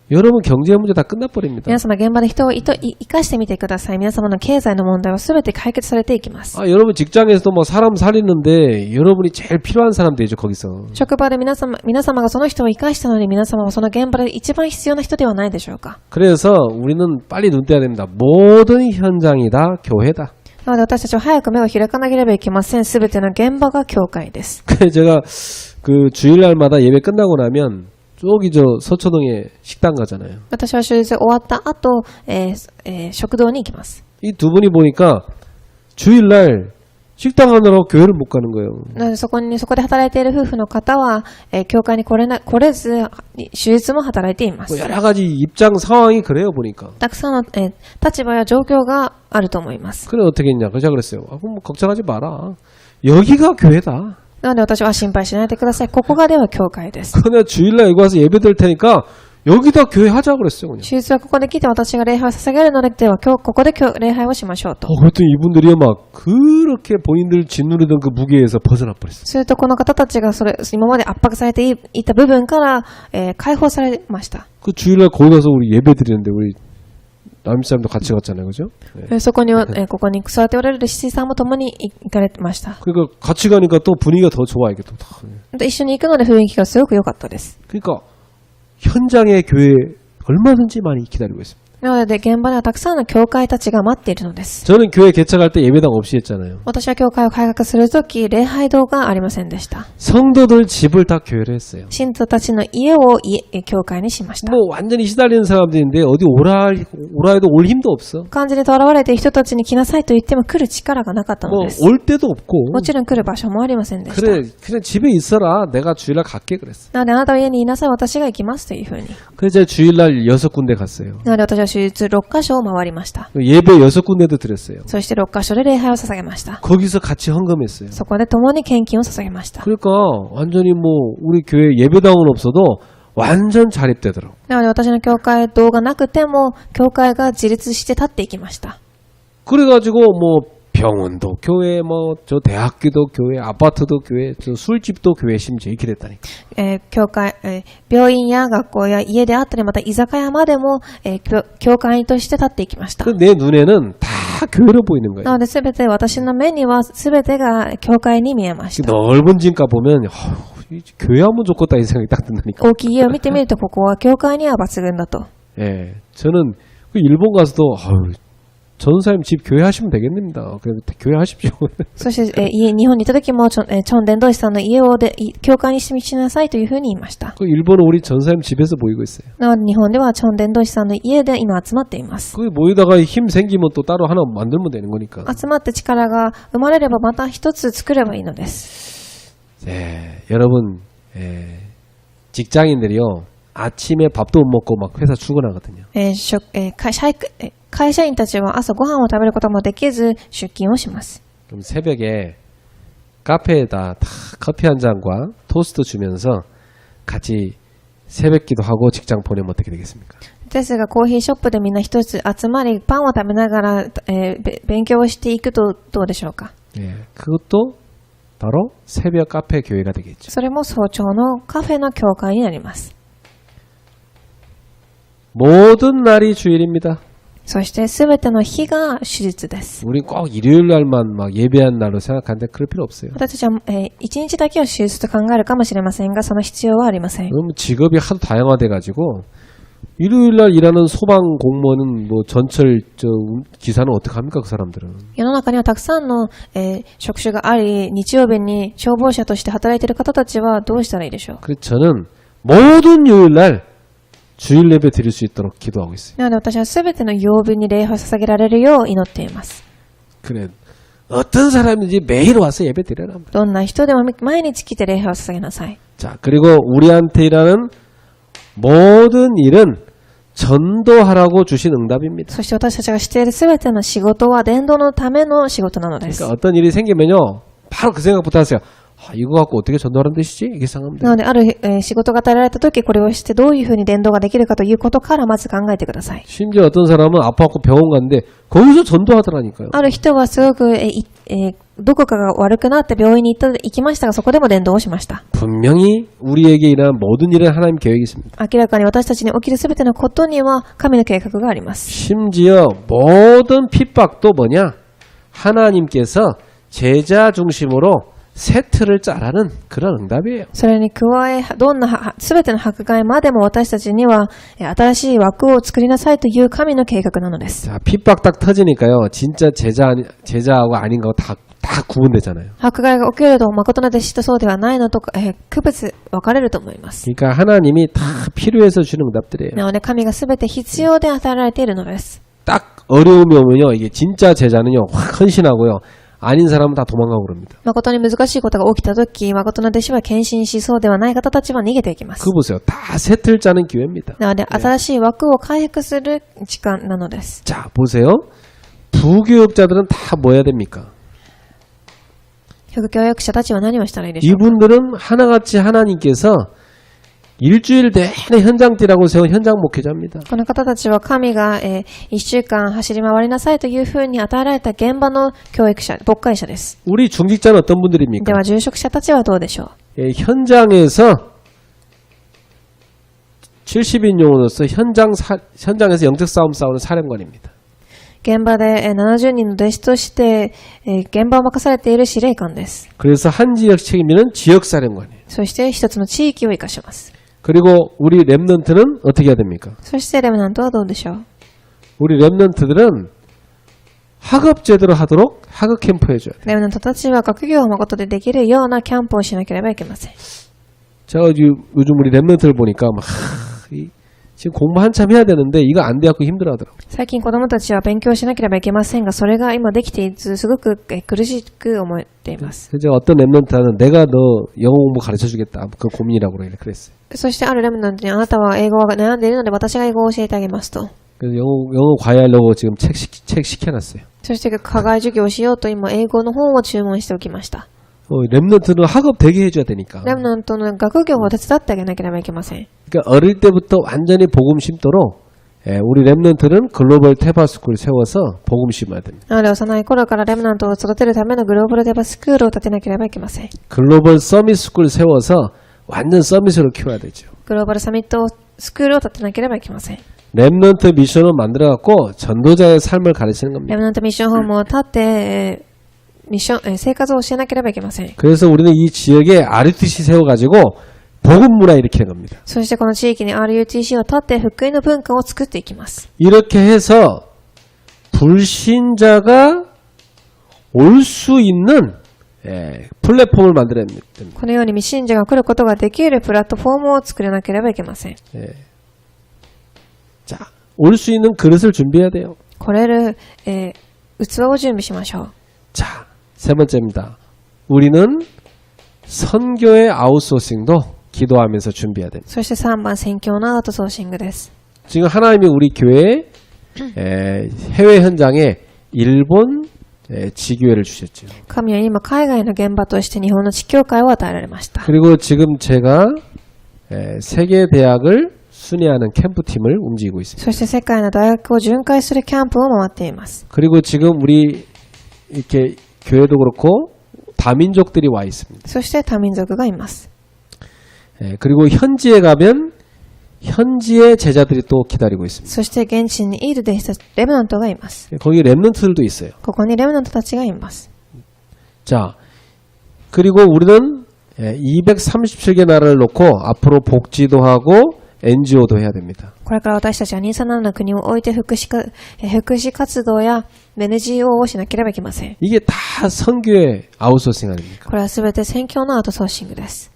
Speaker 1: 여러분 경제 문제 다 끝나버립니다.
Speaker 2: 皆様現場で人を生かしてみてください。皆様の経済の問題はすべて解決されていきます。
Speaker 1: 여러분 직장에서도 뭐 사람 살리는데 여러분이 제일 필요한 사람 되죠 거기서.
Speaker 2: 職場で皆様がその人を生かしたのに皆様はその現場で一番必要な人ではないでしょうか。
Speaker 1: 그래서 우리는 빨리 눈 떼야 됩니다. 모든 현장이 다 교회다.
Speaker 2: なので私たちは早く目を開かなければいけません。すべての現場が教会です。
Speaker 1: 그래서 제가 그 주일날마다 예배 끝나고 나면 저기 저 서초동에 식당 가잖아요.
Speaker 2: 私は終日終わった後、食堂に行きます。
Speaker 1: 이 두 분이 보니까 주일날 식당 하느라고 교회를 못 가는 거예요.
Speaker 2: なのでそこで働いている夫婦の方は、教会に来れず、終日も働いていま
Speaker 1: 뭐
Speaker 2: す。
Speaker 1: 여러 가지 입장 상황이 그래요 보니까.
Speaker 2: たくさんの、立場や状況があると思います。
Speaker 1: 그래 어떻게 했냐? 그래서 제가 그랬어요. 그럼 뭐 걱정하지 마라. 여기가 교회다.
Speaker 2: なので私は心配しないでください。ここがでは教会です。
Speaker 1: 그냥 주일날 여기 와서 예배 드릴 테니까 여기다 교회 하자 그랬어요 그냥.
Speaker 2: 終日はここで来て私が礼拝を捧げるのではここで礼拝をしましょうと。
Speaker 1: 그랬더니 이분들이 막 그렇게 본인들 짓누르던 그 무게에서 벗어나 버렸어요.
Speaker 2: するとこの方たちが今まで圧迫されていた部分から、解放されました。
Speaker 1: 그 주일날 거기 가서 우리 예배 드리는데 우리 남미 사람도 같이 갔잖아요, 그죠? 네.
Speaker 2: そこには、ここに座っておられる司さんも共に行かれてました。
Speaker 1: 그러니까 같이 가니까 또 분위기가 더 좋아 이게 또.
Speaker 2: で一緒に行くので雰囲気がすごく良かったです。
Speaker 1: 그러니까 현장의 교회 얼마든지 많이 기다리고 있습니다.
Speaker 2: なので現場にはたくさんの教会たちが待っているのです。
Speaker 1: 저는 교회 개척할 때 예배당 없이 했잖아요.
Speaker 2: 私は教会を開学するとき礼拝堂がありませんでした。
Speaker 1: 성도들 집을 다 교회로 했어요.
Speaker 2: 信徒たちの家を教会にしました。
Speaker 1: 뭐 완전히 시달리는 사람들인데 어디 오라 해도 올 힘도 없어.
Speaker 2: 完全に囚われている人たちに来なさいと言っても来る力がなかったの
Speaker 1: 뭐
Speaker 2: です。
Speaker 1: 올 데도 없고.
Speaker 2: もちろん来る場所もありませんでした。
Speaker 1: 그래 그냥 집에 있어라. 내가 주일날 갈게 그랬어.
Speaker 2: なのであなたは家にいなさい、私が行きますというふうに。
Speaker 1: 그래서 제가 주일날 6군데 갔어요.
Speaker 2: なので私は手術6カ所を回りました。
Speaker 1: 예배 6군데도 드렸어요.
Speaker 2: そして6カ所で礼拝を捧げました。
Speaker 1: 거기서 같이 헌금했어요.
Speaker 2: そこで共に献金を捧げました。
Speaker 1: 그러니까 완전히 뭐 우리 교회 예배당은 없어도 완전 자립되더라고.
Speaker 2: なので私の教会堂がなくても、教会が自立して立っていきました。
Speaker 1: 그래가지고 뭐 병원도 교회, 뭐 저 대학교도 교회, 아파트도 교회, 저 술집도 교회 심지어 이렇게 됐다니까.
Speaker 2: 教会、病院や学校や家であったり、また居酒屋までも、教会として立っていきました。
Speaker 1: 내 눈에는 다 교회로 보이는 거예요.
Speaker 2: なので全て私の目には全てが教会に見えました。
Speaker 1: 넓은 진가 보면 이 교회 하면 좋겠다 이 생각이 딱 든다니까.
Speaker 2: 大きい家を見てみると、ここは教会には抜群だと。
Speaker 1: 예, 저는 그 일본 가서도 전사님 집 교회 하시면 되겠습니다. 그냥 교회 하십시오.
Speaker 2: そして、日本にいた時もチョン伝道師さんの家を教会にしなさいというふうに言いました。
Speaker 1: 그 일본은 우리 전사님 집에서 모이고 있어요.
Speaker 2: なので日本ではチョン伝道師さんの家で今集まっています。
Speaker 1: 그 모이다가 힘 생기면 또 따로 하나 만들면 되는 거니까.
Speaker 2: 集まって力が生まれればまた一つ作ればいいのです。
Speaker 1: 예, 여러분, 직장인들이요 아침에 밥도 못 먹고 막 회사 출근하거든요.
Speaker 2: 会社員たちは朝ご飯を食べることもできず出勤をします。
Speaker 1: 그럼 새벽에 카페에다 다 커피 한 잔과 토스트 주면서 같이 새벽기도 하고 직장 보내면 어떻게 되겠습니까?
Speaker 2: ですがコーヒーショップでみんな一つ集まりパンを食べながら、勉強をしていくとどうでしょうか。
Speaker 1: 예, 그것도 바로 새벽 카페 교회가 되겠죠.
Speaker 2: それも早朝のカフェの教会になります。
Speaker 1: 모든 날이 주일입니다.
Speaker 2: そしてすべての日が手術です。
Speaker 1: 우린 꼭 일요일 날만 막 예배한 날로 생각하는데 그럴 필요 없어요.
Speaker 2: 私たちは、一日だけを手術と考えるかもしれませんが、その必要はありません。
Speaker 1: 그럼 직업이 하도 다양화돼 가지고 일요일 날 일하는 소방 공무원은 뭐 전철 기사는 어떻게 합니까 그 사람들은?
Speaker 2: 世の中にはたくさんの、職種があり、日曜日に消防車として働いている方たちはどうしたらいいでしょう。
Speaker 1: 그래서 저는 모든 요일 날 주일 예배 드릴 수 있도록 기도하고 있어요.
Speaker 2: なので私はすべての曜日に礼拝を捧げられるよう祈っています。
Speaker 1: 그래 어떤 사람인지 매일 와서 예배 드려라.
Speaker 2: どんな人でも毎日来て礼拝を捧げなさい。
Speaker 1: 자 그리고 우리한테 일하는 모든 일은 전도하라고 주신 응답입니다.
Speaker 2: そして私たちがしているすべての仕事は伝道のための仕事なのです。
Speaker 1: 그러니까 어떤 일이 생기면요 바로 그 생각부터 하세요. 이거 갖고 어떻게 전도하는 뜻이지? 이게 생각합니다.
Speaker 2: なのである、仕事が与えられた時これをしてどういうふうに伝道ができるかということからまず考えてください。
Speaker 1: 심지어 어떤 사람은 아파갖고 병원 갔는데 거기서 전도하더라니까요.
Speaker 2: ある人はすごく、どこかが悪くなって病院に行きましたがそこでも伝道をしました。
Speaker 1: 분명히 우리에게 일하는 모든 일은 하나님 계획이 있습니다.
Speaker 2: 明らかに私たちに起きるすべてのことには神の計画があります。
Speaker 1: 심지어 모든 핍박도 뭐냐? 하나님께서 제자 중심으로 세트를 짜라는 그런 응답이에요.
Speaker 2: それに加え、どんなすべての迫害までも私たちには新しい枠を作りなさいという神の計画なのです。
Speaker 1: 자, 핍박 딱 터지니까요. 진짜 제자하고 아닌 거 다 구분되잖아요.
Speaker 2: 迫害が起きると誠の弟子とそうではないのとか、区別分かれると思います。
Speaker 1: 그러니까 하나님이 다 필요해서 주는 응답들이에요.
Speaker 2: なので神がすべて必要で与えられているのです。
Speaker 1: 딱 어려움이 오면요. 이게 진짜 제자는요. 확 헌신하고요. 아닌 사람은 다 도망가고 그럽니다.
Speaker 2: 誠に難しいことが起きたとき、誠の弟子は献身し、そうではない方たちは逃げていきます。
Speaker 1: 그거 보세요. 다 세트를 짜는 기회입니다.
Speaker 2: なので、新しい枠を回復する時間なのです。
Speaker 1: 자, 보세요. 부교육자들은 다 뭐 해야 됩니까?
Speaker 2: 副教育者たちは何をしたらいいでしょうか。
Speaker 1: 이분들은 하나같이 하나님께서 일주일 내내 현장 뛰라고 세운 현장 목회자입니다.
Speaker 2: この方たちは神が、1週間走り回りなさいというふうに与えられた現場の教育者、牧会者です。
Speaker 1: 우리 중직자는 어떤 분들입니까?
Speaker 2: では、住職者たちはどうでしょう。
Speaker 1: 현장에서 70인 용어로서 현장에서 영적 싸움 싸우는 사령관입니다.
Speaker 2: 現場で70人の弟子として、現場を任されている司令官です。
Speaker 1: 그래서 한 지역 책임지는 지역 사령관이에요.
Speaker 2: そして一つの地域を生かします。
Speaker 1: 그리고 우리 랩넌트는 어떻게 해야 됩니까?
Speaker 2: そしてレムナントはどうでしょう。
Speaker 1: 우리 랩넌트들은 학업 제대로 하도록 학업 캠프 해줘야 돼요.
Speaker 2: レムナントたちは学業を誠でできるようなキャンプをしなければいけません。
Speaker 1: 제가 요즘 우리 랩넌트를 보니까 막 지금 공부 한참 해야 되는데 이거 안 돼갖고 힘들어하더라고요.
Speaker 2: 最近子供たちは勉強しなければいけませんが、それが今できていず、すごく苦しく思っています。
Speaker 1: 그래서 어떤 랩넌트는 내가 너 영어 공부 가르쳐주겠다. 그 고민이라고 그랬어요.
Speaker 2: そしてあるレムナントにあなたは英語が悩んでいるので私が英語を教えてあげますと。
Speaker 1: 그래서 영어 과외하려고 지금 책 시켜놨어요.
Speaker 2: そして課外授業をしようと今英語の本を注文しておきました。
Speaker 1: 랩런트는 학업 되게 해줘야 되니까.
Speaker 2: レムナントの学業を手伝ってあげなければいけません。
Speaker 1: 그러니까 어릴 때부터 완전히 복음 심도록 우리 랩런트는 글로벌 테바스쿨 세워서 복음 심어야 됩니다.
Speaker 2: なので幼い頃からレムナントを育てるためのグローバルデバスクールを立てなければいけません。
Speaker 1: 글로벌 서밋 스쿨 세워서 완전 서밋으로 키워야 되죠.
Speaker 2: グローバルサミットスクールを立てなければいけません。
Speaker 1: 랩런트 미션을 만들어갖고 전도자의 삶을 가르치는
Speaker 2: レ
Speaker 1: 겁니다.
Speaker 2: ムナントミッションホームを立ってミッション生活を教えなければいけません。
Speaker 1: 그래서 우리는 이 지역에 RUTC 세워가지고 복음 문화 일으키는 겁니다.
Speaker 2: そしてこの地域に RUTC を立って福音の文化を作っていきます。
Speaker 1: 이렇게 해서 불신자가 올 수 있는 플랫폼을 만들어야 됩니다.
Speaker 2: このように未信者が来ることができるプラットフォームを作らなければいけません。
Speaker 1: 자, 올 수 있는 그릇을 준비해야 돼요.
Speaker 2: 来れる、器を準備しましょう。
Speaker 1: 자, 세 번째입니다. 우리는 선교의 아웃소싱도 기도하면서 준비해야 됩니다.
Speaker 2: そして3番、宣教のアウトソーシングです。
Speaker 1: 지금 하나님이 우리 교회 해외 현장에 일본 지교회를 주셨죠.
Speaker 2: 神は今海外の現場として日本の地教会を与えられました。
Speaker 1: 그리고 지금 제가 세계 대학을 순회하는 캠프팀을 움직이고 있습니다.
Speaker 2: そして世界の大学を巡回するキャンプを回っています。
Speaker 1: 그리고 지금 우리 이렇게 교회도 그렇고 다민족들이 와 있습니다.
Speaker 2: そして多民族がいます。
Speaker 1: 그리고 현지에 가면 현지의 제자들이 또 기다리고 있습니다.
Speaker 2: そして現地にいる弟子たち、レムナントがいます。
Speaker 1: 거기 랩런트들도 있어요.
Speaker 2: ここにレムナントたちがいます。
Speaker 1: 자, 그리고 우리는 237개 나라를 놓고 앞으로 복지도 하고 NGO도 해야 됩니다.
Speaker 2: これから私たちは237の国を置いて福祉活動や NGO をしなければいけません。
Speaker 1: 이게 다 선교의 아웃소싱 아닙니까?
Speaker 2: これはすべて宣教のアウトソーシングです。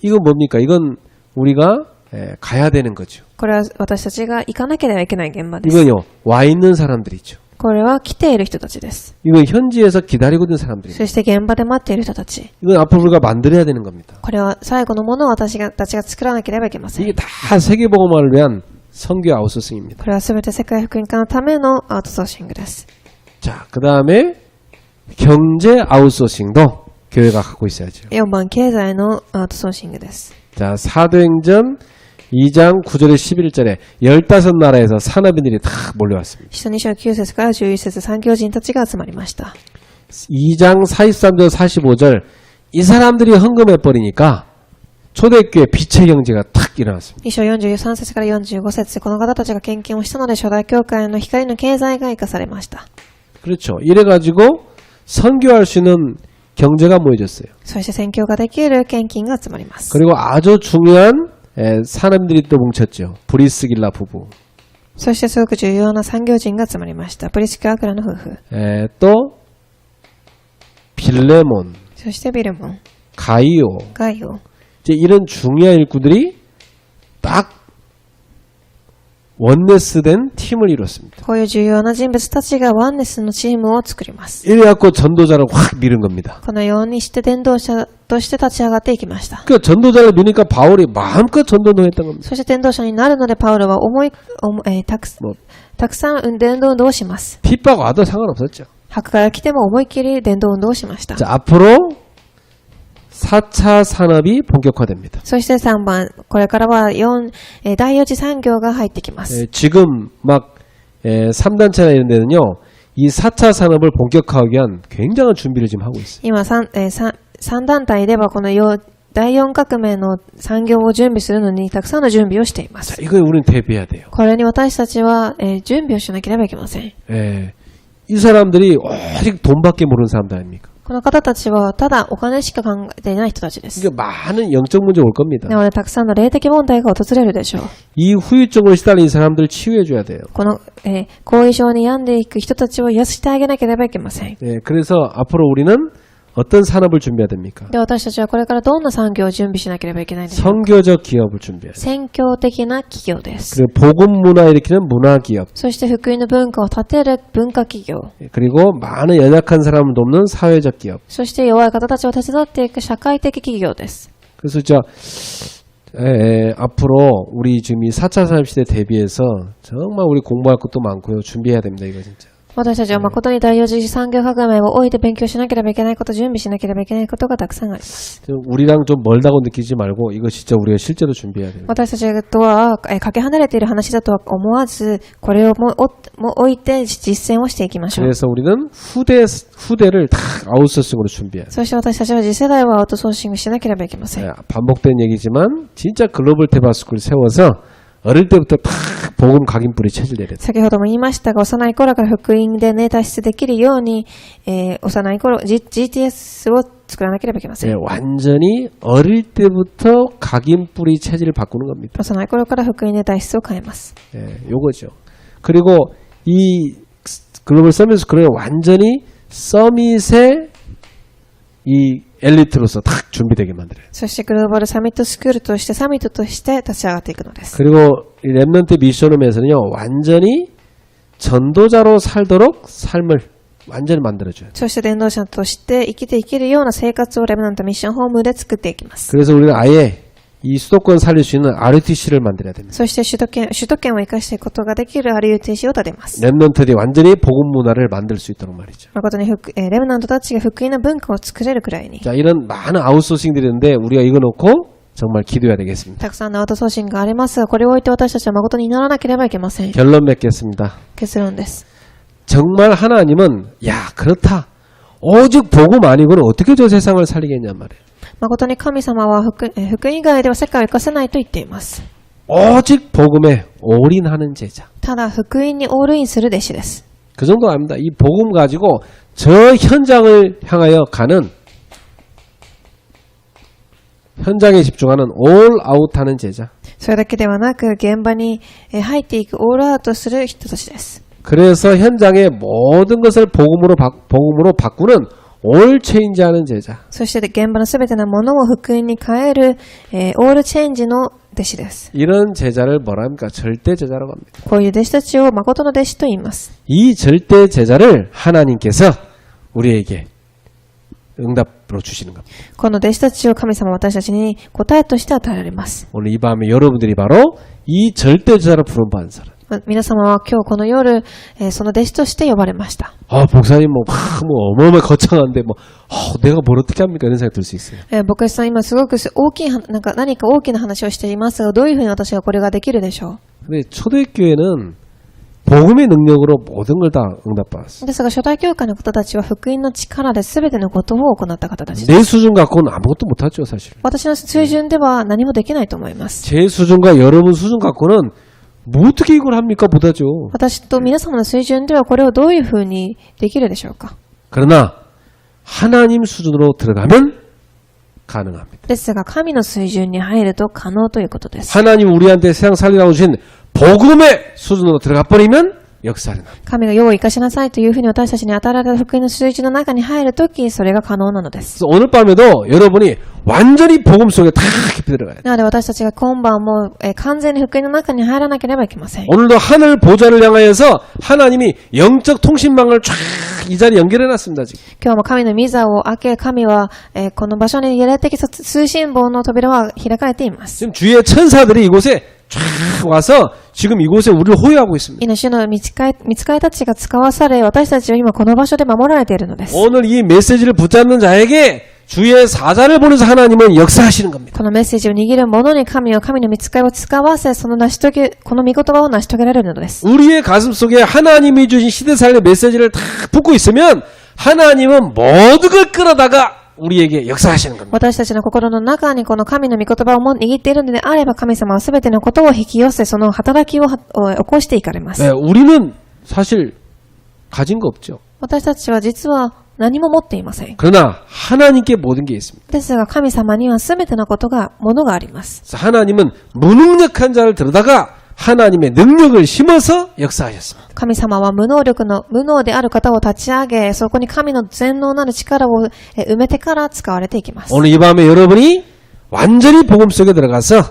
Speaker 1: 이건 뭡니까? 이건 우리가 가야 되는 거죠.
Speaker 2: これは私たちが行かなければいけない現場です。
Speaker 1: 이건요, 와 있는 사람들이죠.
Speaker 2: これは来ている人たちです。
Speaker 1: 이건 현지에서 기다리고 있는 사람들입니다.
Speaker 2: そして現場で待っている人たち。
Speaker 1: 이건 앞으로 우리가 만들어야 되는 겁니다.
Speaker 2: これは最後のものを私たちが作らなければいけません。
Speaker 1: 이게 다 세계복음화를 위한 선교 아웃소싱입니다.
Speaker 2: これはすべて世界福音化のためのアウトソーシングです。
Speaker 1: 자, 그 다음에 경제 아웃소싱도 교회가 갖고 있어야죠.
Speaker 2: 4番、経済のアウトソーシングです。
Speaker 1: 자, 사도행전 2장 9절에 11절에 15나라에서 산업인들이 다 몰려왔습니다.
Speaker 2: 使徒2章9節から11節、産業人たちが集まりました。
Speaker 1: 2장 43절 45절 이 사람들이 헌금해버리니까 초대교회 빛의 경제가 탁 일어났습니다.
Speaker 2: 2章43節から45節、この方たちが献金をしたので初代教会の光の経済が生かされました。
Speaker 1: 그렇죠. 이래가지고 선교할 수 있는 경제가 모여졌어요.
Speaker 2: そして宣教ができる献金が集まります。
Speaker 1: 그리고 아주 중요한 사람들이 또 뭉쳤죠. 브리스길라 부부.
Speaker 2: そしてすごく重要な産業人が集まりました。プリスキアクラの夫婦。
Speaker 1: 또 빌레몬,
Speaker 2: そしてビルモン、
Speaker 1: 가이오.
Speaker 2: ガイオ。
Speaker 1: 이제 이런 중요한 일꾼들이 딱 원네스된 팀을 이뤘습니다.
Speaker 2: こういう重要な人物たちがワンネスのチームを作ります。
Speaker 1: 이래갖고 전도자를 확 밀은 겁니다.
Speaker 2: このようにして伝道者として立ち上がっていきました。
Speaker 1: 그 전도자를 미니까 바울이 마음껏 전도했던 겁니다.
Speaker 2: そして伝道者になるのでパウロはたくさん伝道運動をします。
Speaker 1: 핍박 와도 상관없었죠.
Speaker 2: 迫から来ても思いっきり伝道運動をしました。
Speaker 1: 자, 앞으로 4차 산업이 본격화됩니다.
Speaker 2: そして3番、これからは第4次産業が入ってきます。
Speaker 1: 지금 막 3단체나 이런 데는요. 이 4차 산업을 본격화하기 위한 굉장한 준비를 지금 하고 있어요.
Speaker 2: 今3団体ではこの第4革命の産業を準備するのにたくさんの準備をしていま
Speaker 1: 자,
Speaker 2: す。
Speaker 1: 이거에 우리는 대비해야 돼요.
Speaker 2: これに私たちは準備をしなければいけません。
Speaker 1: 이 사람들이 오직 돈밖에 모르는 사람들 아닙니까?
Speaker 2: この方たちはただお金しか考えていない人たちです。
Speaker 1: 그러니까 많은 영적 문제 올 겁니다.
Speaker 2: なのでたくさんの霊的問題が訪れるでしょう。
Speaker 1: 이 후유증으로 시달린 사람들을 치유해 줘야 돼요.
Speaker 2: この、後遺症に病んでいく人たちを癒してあげなければいけません。
Speaker 1: 그래서 앞으로 우리는 어떤 산업을 준비해야 됩니까?
Speaker 2: で、私たちはこれからどんな産業を準備しなければいけないでしょうか。
Speaker 1: 선교적 기업을 준비해야 돼요.
Speaker 2: 宣教的な企業です。
Speaker 1: 그리고 복음 문화 일으키는 문화 기업.
Speaker 2: そして福音の文化を立てる文化企業。
Speaker 1: 그리고 많은 연약한 사람을 돕는 사회적 기업.
Speaker 2: そして弱い方たちを手伝っていく社会的企業です。
Speaker 1: 그래서 앞으로 우리 지금 이 4차 산업시대 대비해서 정말 우리 공부할 것도 많고요. 준비해야 됩니다. 이거 진짜.
Speaker 2: 私たちは誠に第4次産業革命を置いて勉強しなければいけないこと、準備しなければいけないことがたくさんあります。
Speaker 1: 우리랑 좀 멀다고 느끼지 말고 이거 진짜 우리가 실제로 준비해야 됩니다.
Speaker 2: 私たちとはかけ離れている話だとは思わず、これをも置いて実践をしていきましょう。
Speaker 1: 그래서 우리는 후대를 다 아웃소싱으로 준비해야 돼요.
Speaker 2: そして私たちは次世代をアウトソーシングしなければいけません。
Speaker 1: 반복된 얘기지만 진짜 글로벌 테마스쿨 세워서 어릴 때부터 다 복음 각인뿌리 체질내야 돼요.
Speaker 2: 先ほども言いましたが、幼い頃から福音で脱出できるように、幼い頃、GTS を作らなければいけません。
Speaker 1: 완전히 어릴 때부터 각인뿌리 체질을 바꾸는 겁니다.
Speaker 2: 幼い頃から福音で脱出を変えます。
Speaker 1: 요거죠. 그리고 이 글로벌 서밋 스쿨은 완전히 서밋의 이 엘리트로서 딱 준비되게 만들어요.
Speaker 2: そしてグローバルサミットスクールとしてサミットとして立ち上がっていくのです。
Speaker 1: 그리고 이 랩넌트 미션홈에서는요 완전히 전도자로 살도록 삶을 완전히 만들어줘요.
Speaker 2: そして伝道者として生きていけるような生活をレブナントミッションホームで作っていきます。
Speaker 1: 그래서 우리는 아예 이 수도권 살릴 수 있는 RUTC를 만들어야 됩니다.
Speaker 2: そして首都圏を生かしていくことができる RUTC を立てます。
Speaker 1: 랩넌트들이 완전히 복음 문화를 만들 수 있도록 말이죠.
Speaker 2: 誠にレブナントたちが福音の文化を作れるくらいに。
Speaker 1: 자, 이런 많은 아웃소싱들이 있는데 우리가 이거 놓고 정말 기도해야 되겠습니다.
Speaker 2: たくさんのアウトソーシングがありますが、これを置いて私たちは誠に祈らなければいけません。
Speaker 1: 결론 맺겠습니다.
Speaker 2: 結論です。
Speaker 1: 정말 하나님은 야 그렇다. 오직 복음 아니고는 어떻게 저 세상을 살리겠냔 말이에요.
Speaker 2: 誠に神様は福音以外では世界を生かせないと言っています。
Speaker 1: 오직 복음에 올인하는 제자.
Speaker 2: ただ福音にオールインする弟子です。
Speaker 1: 그 정도 압니다. 이 복음 가지고 저 현장을 향하여 가는 현장에 집중하는 올 아웃하는 제자.
Speaker 2: それだけではなく現場に入っていくオールアウトする人たちです。
Speaker 1: 그래서 현장의 모든 것을 복음으로 바꾸는 올 체인지하는 제자.
Speaker 2: そして現場のすべてのものを福音に変える、オールチェンジの弟子です。
Speaker 1: 이런 제자를 뭐라 합니까? 절대 제자라고 합니다.
Speaker 2: こういう弟子たちを誠の弟子と言います。
Speaker 1: 이 절대 제자를 하나님께서 우리에게 응답으로 주시는 겁니다.
Speaker 2: この弟子たちを神様は私たちに答えとして与えられます。
Speaker 1: 오늘 이 밤에 여러분들이 바로 이 절대 제자로 부름받은 사람.
Speaker 2: 皆様は今日この夜、その弟子として呼ばれました。
Speaker 1: 목사님 뭐 어마어마하게 거창한데 내가 뭘 어떻게 합니까? 이런 생각 들 수 있어요.
Speaker 2: 牧師さん今すごく大きい何か大きな話をしていますが、どういうふうに私はこれができるでしょう。
Speaker 1: 근데 초대교회는 복음의 능력으로 모든 걸 다 응답받았어.
Speaker 2: ですが初代教会の方たちは福音の力で全てのことを行った方たちです。
Speaker 1: 내 수준 갖고는 아무것도 못하죠, 사실.
Speaker 2: 私の水準では何もできないと思います。
Speaker 1: 제 수준과 여러분 수준 갖고는 뭐 어떻게 이걸 합니까? 못하죠.
Speaker 2: 私と皆様の水準ではこれをどういうふうにできるでしょうか。
Speaker 1: 그러나 하나님 수준으로 들어가면 가능합니다.
Speaker 2: ですが神の水準に入ると可能ということです。
Speaker 1: 하나님 우리한테 세상 살리라고 주신 복음의 수준으로 들어가 버리면 역사를 납니다.
Speaker 2: 神が世を生かしなさいというふうに私たちに与えられた福音の水準の中に入るとき、それが可能なのです。
Speaker 1: 그래서 오늘 밤에도 여러분이 완전히 복음 속에 다 깊이 들어가야 돼요.
Speaker 2: なので私たちが今晩も完全に福音の中に入らなければいけません。
Speaker 1: 오늘도 하늘 보좌를 향하여서 하나님이 영적 통신망을 쫙 이 자리에 연결해놨습니다. 지금.
Speaker 2: 今日も神の御座を開け、神はこの場所に霊的通信簿の扉は開かれています。
Speaker 1: 지금 주의 천사들이 이곳에 쫙 와서 지금 이곳에 우리를 호위하고 있습니다.
Speaker 2: 主の御使いたちが使わされ、私たちは今この場所で守られているのです。
Speaker 1: 오늘 이 메시지를 붙잡는 자에게 주의 사자를 보내서 하나님은 역사하시는 겁니다.
Speaker 2: このメッセージを握る者に神の御使いを使わせ、この御言葉を成し遂げられるのです。
Speaker 1: 우리의 가슴 속에 하나님이 주신 시대살림의 메시지를 다 품고 있으면 하나님은 모든 걸 끌어다가 우리에게 역사하시는 겁니다.
Speaker 2: 私たちの心の中にこの神の御言葉を握っているのであれば、神様は全てのことを引き寄せ、その働きを起こしていかれます。
Speaker 1: 네, 우리는 사실 가진 거 없죠.
Speaker 2: 私たちは実は何も持っていません。
Speaker 1: 그러나 하나님께 모든 게 있습니다.
Speaker 2: ですが神様には全てのものがあります。
Speaker 1: 그래서 하나님은 무능력한 자를 들여다가 하나님의 능력을 심어서 역사하셨습니다.
Speaker 2: 神様は無能である方を立ち上げ、そこに神の全能なる力を埋めてから使われていきます。
Speaker 1: 오늘 이 밤에 여러분이 완전히 복음 속에 들어가서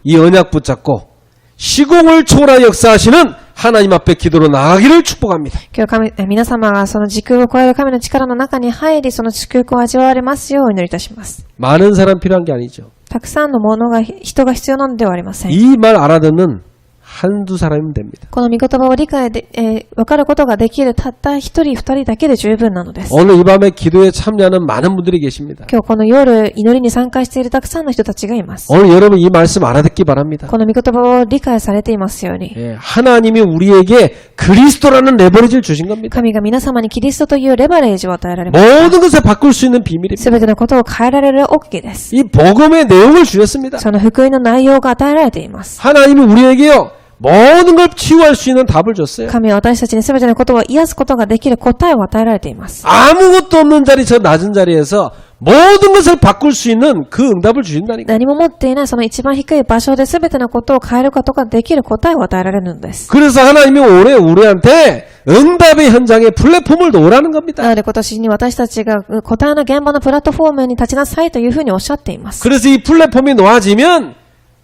Speaker 1: 이 언약 붙잡고 시공을 초월하 역사하시는 하나님 앞에 기도로 나아가기를 축복합니다.
Speaker 2: 今日皆様がその時空を超える神の力の中に入り、その祝福を味わわれますようお祈りいたします。
Speaker 1: 많은 사람 필요한 게 아니죠.
Speaker 2: たくさんのものが、人が必要なのではありません。
Speaker 1: 이 말 알아듣는 한두 사람이면 됩니다.
Speaker 2: この御言葉を理解で、わかることができるたった一人二人だけで十分なのです。
Speaker 1: 오늘 이 밤에 기도에 참여하는 많은 분들이 계십니다.
Speaker 2: 今日この夜、祈りに参加しているたくさんの人たちがいます。
Speaker 1: 오늘 여러분 이 말씀 알아듣기 바랍니다.
Speaker 2: この御言葉を理解されていますように。
Speaker 1: 예, 하나님이 우리에게 그리스도라는 레버리지를 주신 겁니다.
Speaker 2: 神が皆様にキリストというレバレージを与えられます。
Speaker 1: 모든 것을 바꿀 수 있는 비밀입니다.
Speaker 2: すべてのことを変えられる奥義です。
Speaker 1: 이 복음의 내용을 주셨습니다.
Speaker 2: その福音の内容が与えられています。
Speaker 1: 하나님이 우리에게요 모든 걸 치유할 수 있는 답을 줬어요.
Speaker 2: 神は私たちにすべてのことを癒すことができる答えを与えられています。
Speaker 1: 아무것도 없는 자리 저 낮은 자리에서 모든 것을 바꿀 수 있는 그 응답을 주신다니까.
Speaker 2: 何も持っていないその一番低い場所で全てのことを変えることができる答えを与えられるのです。
Speaker 1: 그래서 하나님이 올해 우리한테 응답의 현장에 플랫폼을 놓으라는
Speaker 2: な
Speaker 1: 겁니다.
Speaker 2: ので今年に私たちが答えの現場のプラットフォームに立ちなさいというふうにおっしゃっています。
Speaker 1: 그래서 이 플랫폼이 놓아지면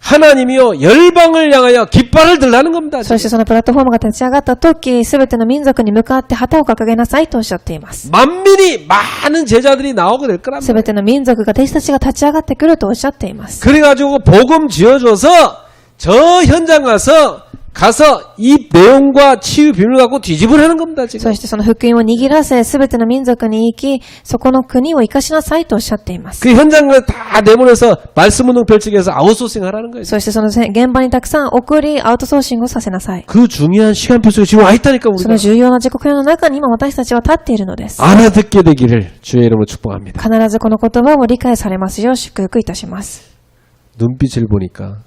Speaker 1: 하나님이요 열방을 향하여 깃발을 들라는 겁니다.
Speaker 2: そしてそのプラットフォームが立ち上がった時、すべての民族に向かって旗を掲げなさいとおっしゃっています。
Speaker 1: 만민이 많은 제자들이 나오게 될 거랍니다.
Speaker 2: すべての民族が弟子たちが立ち上がってくるとおっしゃっています。
Speaker 1: 그래가지고 복음 지어줘서 저 현장 가서 이 내용과 치유 비밀을 갖고 뒤집으라는 겁니다. 지금.
Speaker 2: そしてその福音を握らせ、すべての民族に行き、そこの国を生かしなさいとおっしゃっています。
Speaker 1: 그 현장을 다 내보내서 말씀 운동 펼치기 위해서 아웃소싱 하라는 거예요.
Speaker 2: そしてその現場にたくさん送り、アウトソーシングをさせなさい。
Speaker 1: 그 중요한 시간표 속에 지금 와 있다니까
Speaker 2: そ
Speaker 1: 우리가.
Speaker 2: の重要な時刻表の中に今私たちは立っているのです。
Speaker 1: 알아듣게 되기를 주의 이름으로 축복합니다.
Speaker 2: 必ずこの言葉を理解されますよう祝福いたします。
Speaker 1: 눈빛을 보니까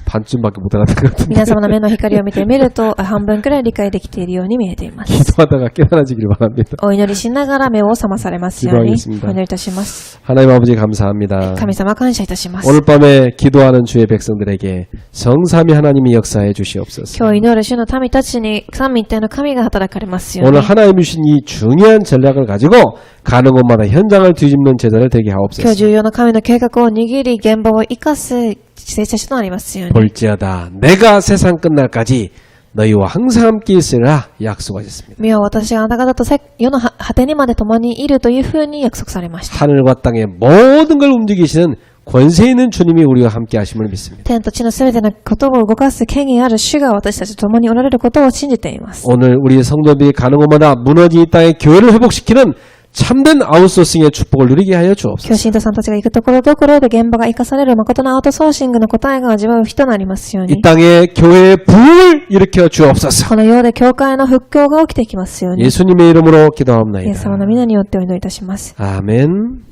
Speaker 1: 반쯤밖에 못 알아듣는 것 같은데
Speaker 2: 皆様の目の光を見てみると、半分くらい理解できているように見えています。
Speaker 1: 기도하다가 깨달아지기를 바랍니다.
Speaker 2: お祈りしながら目を覚まされますように、お
Speaker 1: 기도하겠습니다.
Speaker 2: 祈りいたします。
Speaker 1: 하나님 아버지 감사합니다.
Speaker 2: 神様感謝いたします。
Speaker 1: 오늘 밤에 기도하는 주의 백성들에게 성삼위 하나님이 역사해 주시옵소서.
Speaker 2: 今日祈る主の民たちに三位一体の神が働かれますよう
Speaker 1: 오늘
Speaker 2: に。
Speaker 1: 하나님이 주신 이 중요한 전략을 가지고 가는 곳마다 현장을 뒤집는 제자를 되게
Speaker 2: 今日
Speaker 1: 하옵소서.
Speaker 2: 重要な神の計画を握り、現場を生かす聖者となりますように。
Speaker 1: 볼지어다 내가 세상 끝날까지 너희와 항상 함께 있으라 약속하셨습니다.
Speaker 2: 見よ私があなた方と世の果てにまで共にいるというふうに約束されました。
Speaker 1: 하늘과 땅의 모든 걸 움직이시는 권세 있는 주님이 우리와 함께 하심을 믿습니다.
Speaker 2: 天と地のすべてのことを動かす権威ある主が私たちと共におられることを信じています。
Speaker 1: 오늘 우리 성도들이 가는 곳마다 무너진 이 땅의 교회를 회복시키는 참된 아웃소싱의 축복을 누리게 하여
Speaker 2: 今
Speaker 1: 주옵소서.
Speaker 2: 日信徒さんたちが行くところどころで現場が生かされる誠のアウトソーシングの答えが味わう日となりますよう
Speaker 1: 이
Speaker 2: に。
Speaker 1: 땅에 교회의 부흥을 일으켜 주옵소서.
Speaker 2: この世で教会の復興が起きていきますように。
Speaker 1: 예수님의 이름으로
Speaker 2: イエ
Speaker 1: 기도하옵나이다.
Speaker 2: ス様の皆によってお祈りいたします。
Speaker 1: 아멘.